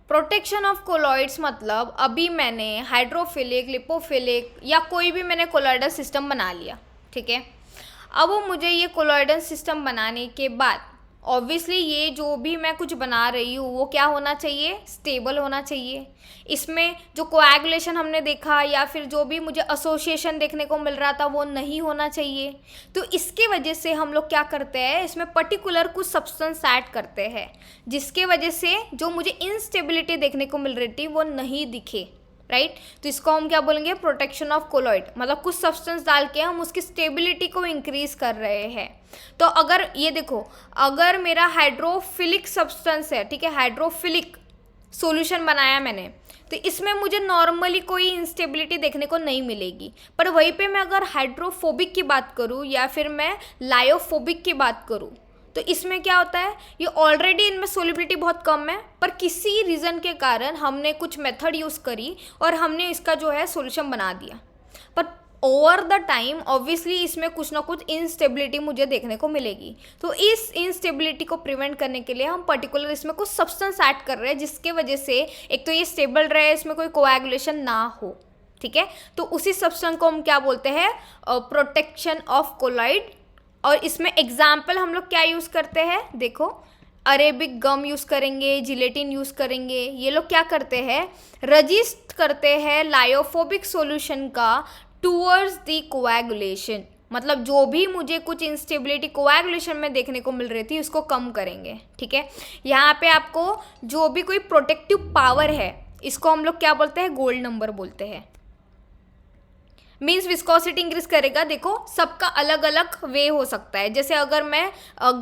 Protection of colloids मतलब अभी मैंने हाइड्रोफिलिक, लिपोफिलिक या कोई भी मैंने कोलॉइडल सिस्टम बना लिया, ठीक है। अब वो मुझे ये कोलॉइडल सिस्टम बनाने के बाद ऑब्वियसली ये जो भी मैं कुछ बना रही हूँ वो क्या होना चाहिए, स्टेबल होना चाहिए। इसमें जो कोएगुलेशन हमने देखा या फिर जो भी मुझे एसोसिएशन देखने को मिल रहा था वो नहीं होना चाहिए। तो इसके वजह से हम लोग क्या करते हैं, इसमें पर्टिकुलर कुछ सब्सटेंस ऐड करते हैं जिसके वजह से जो मुझे इनस्टेबिलिटी देखने को मिल रही थी वो नहीं दिखे, राइट। तो इसको हम क्या बोलेंगे, प्रोटेक्शन ऑफ कोलॉइड। मतलब कुछ सब्सटेंस डाल के हम उसकी स्टेबिलिटी को इंक्रीज कर रहे हैं। तो अगर ये देखो, अगर मेरा हाइड्रोफिलिक सब्सटेंस है, ठीक है, हाइड्रोफिलिक सॉल्यूशन बनाया मैंने, तो इसमें मुझे नॉर्मली कोई इंस्टेबिलिटी देखने को नहीं मिलेगी। पर वहीं पे मैं अगर हाइड्रोफोबिक की बात करूँ या फिर मैं लायोफोबिक की बात करूँ, तो इसमें क्या होता है, ये ऑलरेडी इनमें सोलिबिलिटी बहुत कम है, पर किसी रीज़न के कारण हमने कुछ मेथड यूज़ करी और हमने इसका जो है सॉल्यूशन बना दिया। पर ओवर द टाइम ऑब्वियसली इसमें कुछ ना कुछ इनस्टेबिलिटी मुझे देखने को मिलेगी। तो इस इनस्टेबिलिटी को प्रिवेंट करने के लिए हम पर्टिकुलर इसमें कुछ सब्सटेंस ऐड कर रहे हैं जिसके वजह से एक तो ये स्टेबल रहे, इसमें कोई कोएगुलेशन ना हो, ठीक है। तो उसी सब्सटेंस को हम क्या बोलते हैं, प्रोटेक्शन ऑफ कोलॉइड। और इसमें एग्जाम्पल हम लोग क्या यूज़ करते हैं, देखो अरेबिक गम यूज़ करेंगे, जिलेटिन यूज़ करेंगे। ये लोग क्या करते हैं, रजिस्ट करते हैं लायोफोबिक सॉल्यूशन का टूवर्ड्स द कोएगुलेशन। मतलब जो भी मुझे कुछ इंस्टेबिलिटी कोएगुलेशन में देखने को मिल रही थी उसको कम करेंगे, ठीक है। यहाँ पे आपको जो भी कोई प्रोटेक्टिव पावर है इसको हम लोग क्या बोलते हैं, गोल्ड नंबर बोलते हैं। मीन्स विस्कोसिटी इंक्रीज करेगा। देखो सबका अलग अलग वे हो सकता है। जैसे अगर मैं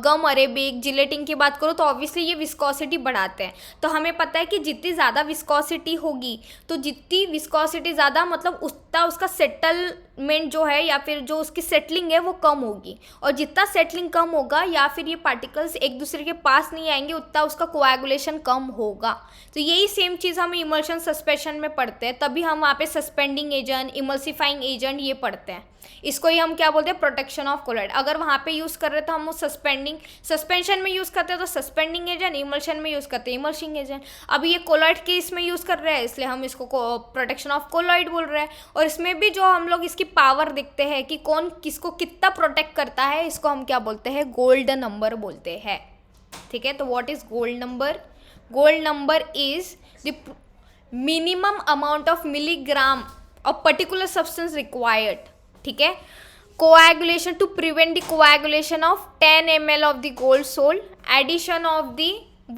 गम अरेबिक जिलेटिन की बात करूँ तो ऑब्वियसली ये विस्कोसिटी बढ़ाते हैं। तो हमें पता है कि जितनी ज़्यादा विस्कोसिटी होगी तो जितनी विस्कोसिटी ज़्यादा मतलब उतना उसका सेटलमेंट जो है या फिर जो उसकी सेटलिंग है वो कम होगी। और जितना सेटलिंग कम होगा या फिर ये पार्टिकल्स एक दूसरे के पास नहीं आएंगे उतना उसका कोएगुलेशन कम होगा। तो यही सेम चीज़ हम इमल्शन सस्पेंशन में पढ़ते हैं। तभी हम वहाँ पे सस्पेंडिंग एजेंट, इमल्सिफाइंग एजेंट ये पढ़ते हैं। इसको ही हम क्या बोलते हैं, प्रोटेक्शन ऑफ कोलॉइड। अगर वहाँ पे यूज़ कर रहे तो हम सस्पेंशन में यूज़ करते हैं तो सस्पेंडिंग एजेंट, इमल्शन में यूज़ करते हैं इमल्शिंग एजेंट। अब ये कोलॉइड के इसमें यूज़ कर रहे हैं इसलिए हम इसको प्रोटेक्शन ऑफ कोलॉइड बोल रहे हैं। और इसमें भी जो हम लोग इसकी पावर देखते हैं कि कौन किसको कितना प्रोटेक्ट करता है, इसको हम क्या बोलते हैं, गोल्ड नंबर बोलते हैं, ठीक है। तो what is gold number? Gold number is the minimum amount of milligram of particular substance required, ठीक है, coagulation to prevent the coagulation of 10 ml of the gold sol, addition of the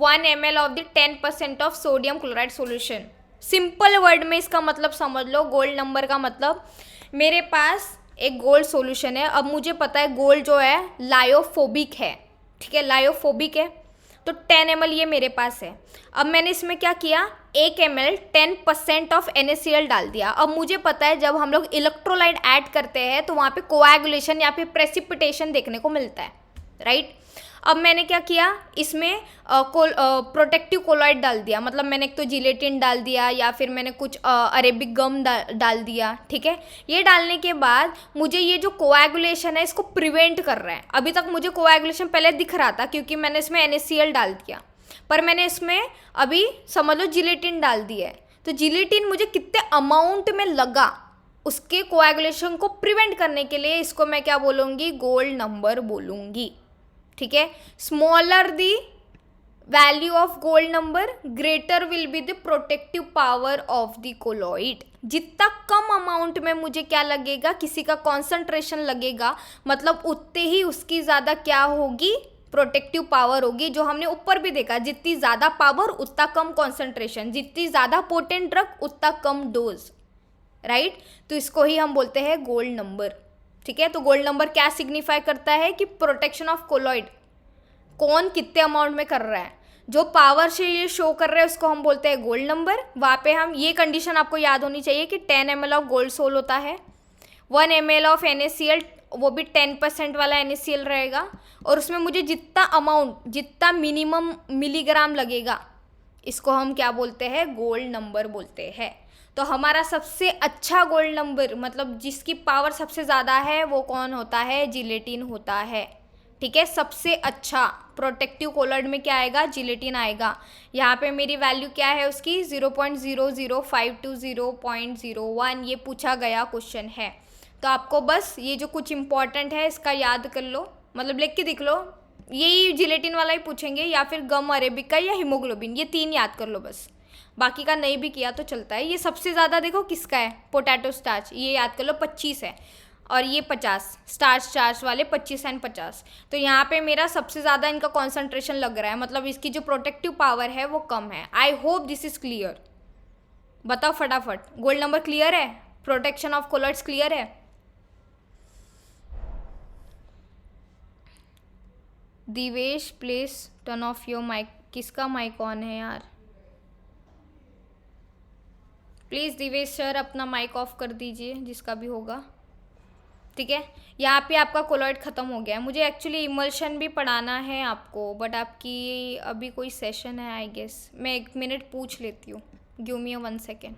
1 ml of the 10% of sodium chloride solution. Simple word में इसका मतलब समझ लो। Gold number का मतलब मेरे पास एक गोल्ड सॉल्यूशन है। अब मुझे पता है गोल्ड जो है लायोफोबिक है, ठीक है, लायोफोबिक है। तो 10 ml ये मेरे पास है। अब मैंने इसमें क्या किया, 1 ml 10% ऑफ NaCl डाल दिया। अब मुझे पता है जब हम लोग इलेक्ट्रोलाइट ऐड करते हैं तो वहाँ पे कोएगुलेशन या फिर प्रेसिपिटेशन देखने को मिलता है, राइट। अब मैंने क्या किया, इसमें प्रोटेक्टिव कोलॉइड डाल दिया। मतलब मैंने एक तो जिलेटिन डाल दिया या फिर मैंने कुछ अरेबिक गम डाल दिया, ठीक है। ये डालने के बाद मुझे ये जो कोएगुलेशन है इसको प्रिवेंट कर रहा है। अभी तक मुझे कोएगुलेशन पहले दिख रहा था क्योंकि मैंने इसमें NaCl डाल दिया, पर मैंने इसमें अभी समझ लो जिलेटिन डाल दिया है। तो जिलेटिन मुझे कितने अमाउंट में लगा उसके कोएगुलेशन को प्रिवेंट करने के लिए, इसको मैं क्या बोलूँगी, गोल्ड नंबर बोलूँगी, ठीक है। Smaller the value of gold number greater will be the protective power of the colloid. जितना कम अमाउंट में मुझे क्या लगेगा, किसी का कॉन्सेंट्रेशन लगेगा, मतलब उतने ही उसकी ज़्यादा क्या होगी, प्रोटेक्टिव पावर होगी। जो हमने ऊपर भी देखा, जितनी ज़्यादा पावर उतना कम कॉन्सेंट्रेशन, जितनी ज़्यादा पोटेंट ड्रग उतना कम डोज, राइट। तो इसको ही हम बोलते हैं गोल्ड नंबर, ठीक है। तो गोल्ड नंबर क्या सिग्निफाई करता है कि प्रोटेक्शन ऑफ कोलॉइड कौन कितने अमाउंट में कर रहा है। जो पावर से ये शो कर रहे हैं उसको हम बोलते हैं गोल्ड नंबर। वहाँ पे हम ये कंडीशन आपको याद होनी चाहिए कि 10 ml ऑफ गोल्ड सोल होता है, 1 ml ऑफ NaCl, वो भी 10% वाला NaCl रहेगा। और उसमें मुझे जितना अमाउंट, जितना मिनिमम मिलीग्राम लगेगा, इसको हम क्या बोलते हैं, गोल्ड नंबर बोलते हैं। तो हमारा सबसे अच्छा गोल्ड नंबर मतलब जिसकी पावर सबसे ज़्यादा है वो कौन होता है, जिलेटिन होता है, ठीक है। सबसे अच्छा प्रोटेक्टिव कोलॉइड में क्या आएगा, जिलेटिन आएगा। यहाँ पे मेरी वैल्यू क्या है उसकी 0.005 to 0.01, ये पूछा गया क्वेश्चन है। तो आपको बस ये जो कुछ इंपॉर्टेंट है इसका याद कर लो, मतलब लिख के दिख लो, यही जिलेटिन वाला ही पूछेंगे या फिर गम अरेबिका या हीमोग्लोबिन, ये 3 याद कर लो बस, बाकी का नहीं भी किया तो चलता है। ये सबसे ज़्यादा देखो किसका है, पोटैटो स्टार्च, ये याद कर लो 25 है, और ये 50 स्टार्च वाले 25 एंड 50। तो यहाँ पे मेरा सबसे ज़्यादा इनका कॉन्सेंट्रेशन लग रहा है, मतलब इसकी जो प्रोटेक्टिव पावर है वो कम है। I hope this is clear. बताओ फटाफट, गोल्ड नंबर क्लियर है, प्रोटेक्शन ऑफ कोलॉइड्स क्लियर है। Divesh please turn off your mic. किसका माइक ऑन है यार, प्लीज़ दिवेश सर अपना माइक ऑफ कर दीजिए, जिसका भी होगा। ठीक है, यहाँ पे आपका कोलॉइड ख़त्म हो गया है। मुझे एक्चुअली इमल्शन भी पढ़ाना है आपको, बट आपकी अभी कोई सेशन है आई गेस। मैं 1 मिनट पूछ लेती हूँ, गिव मी 1 सेकेंड।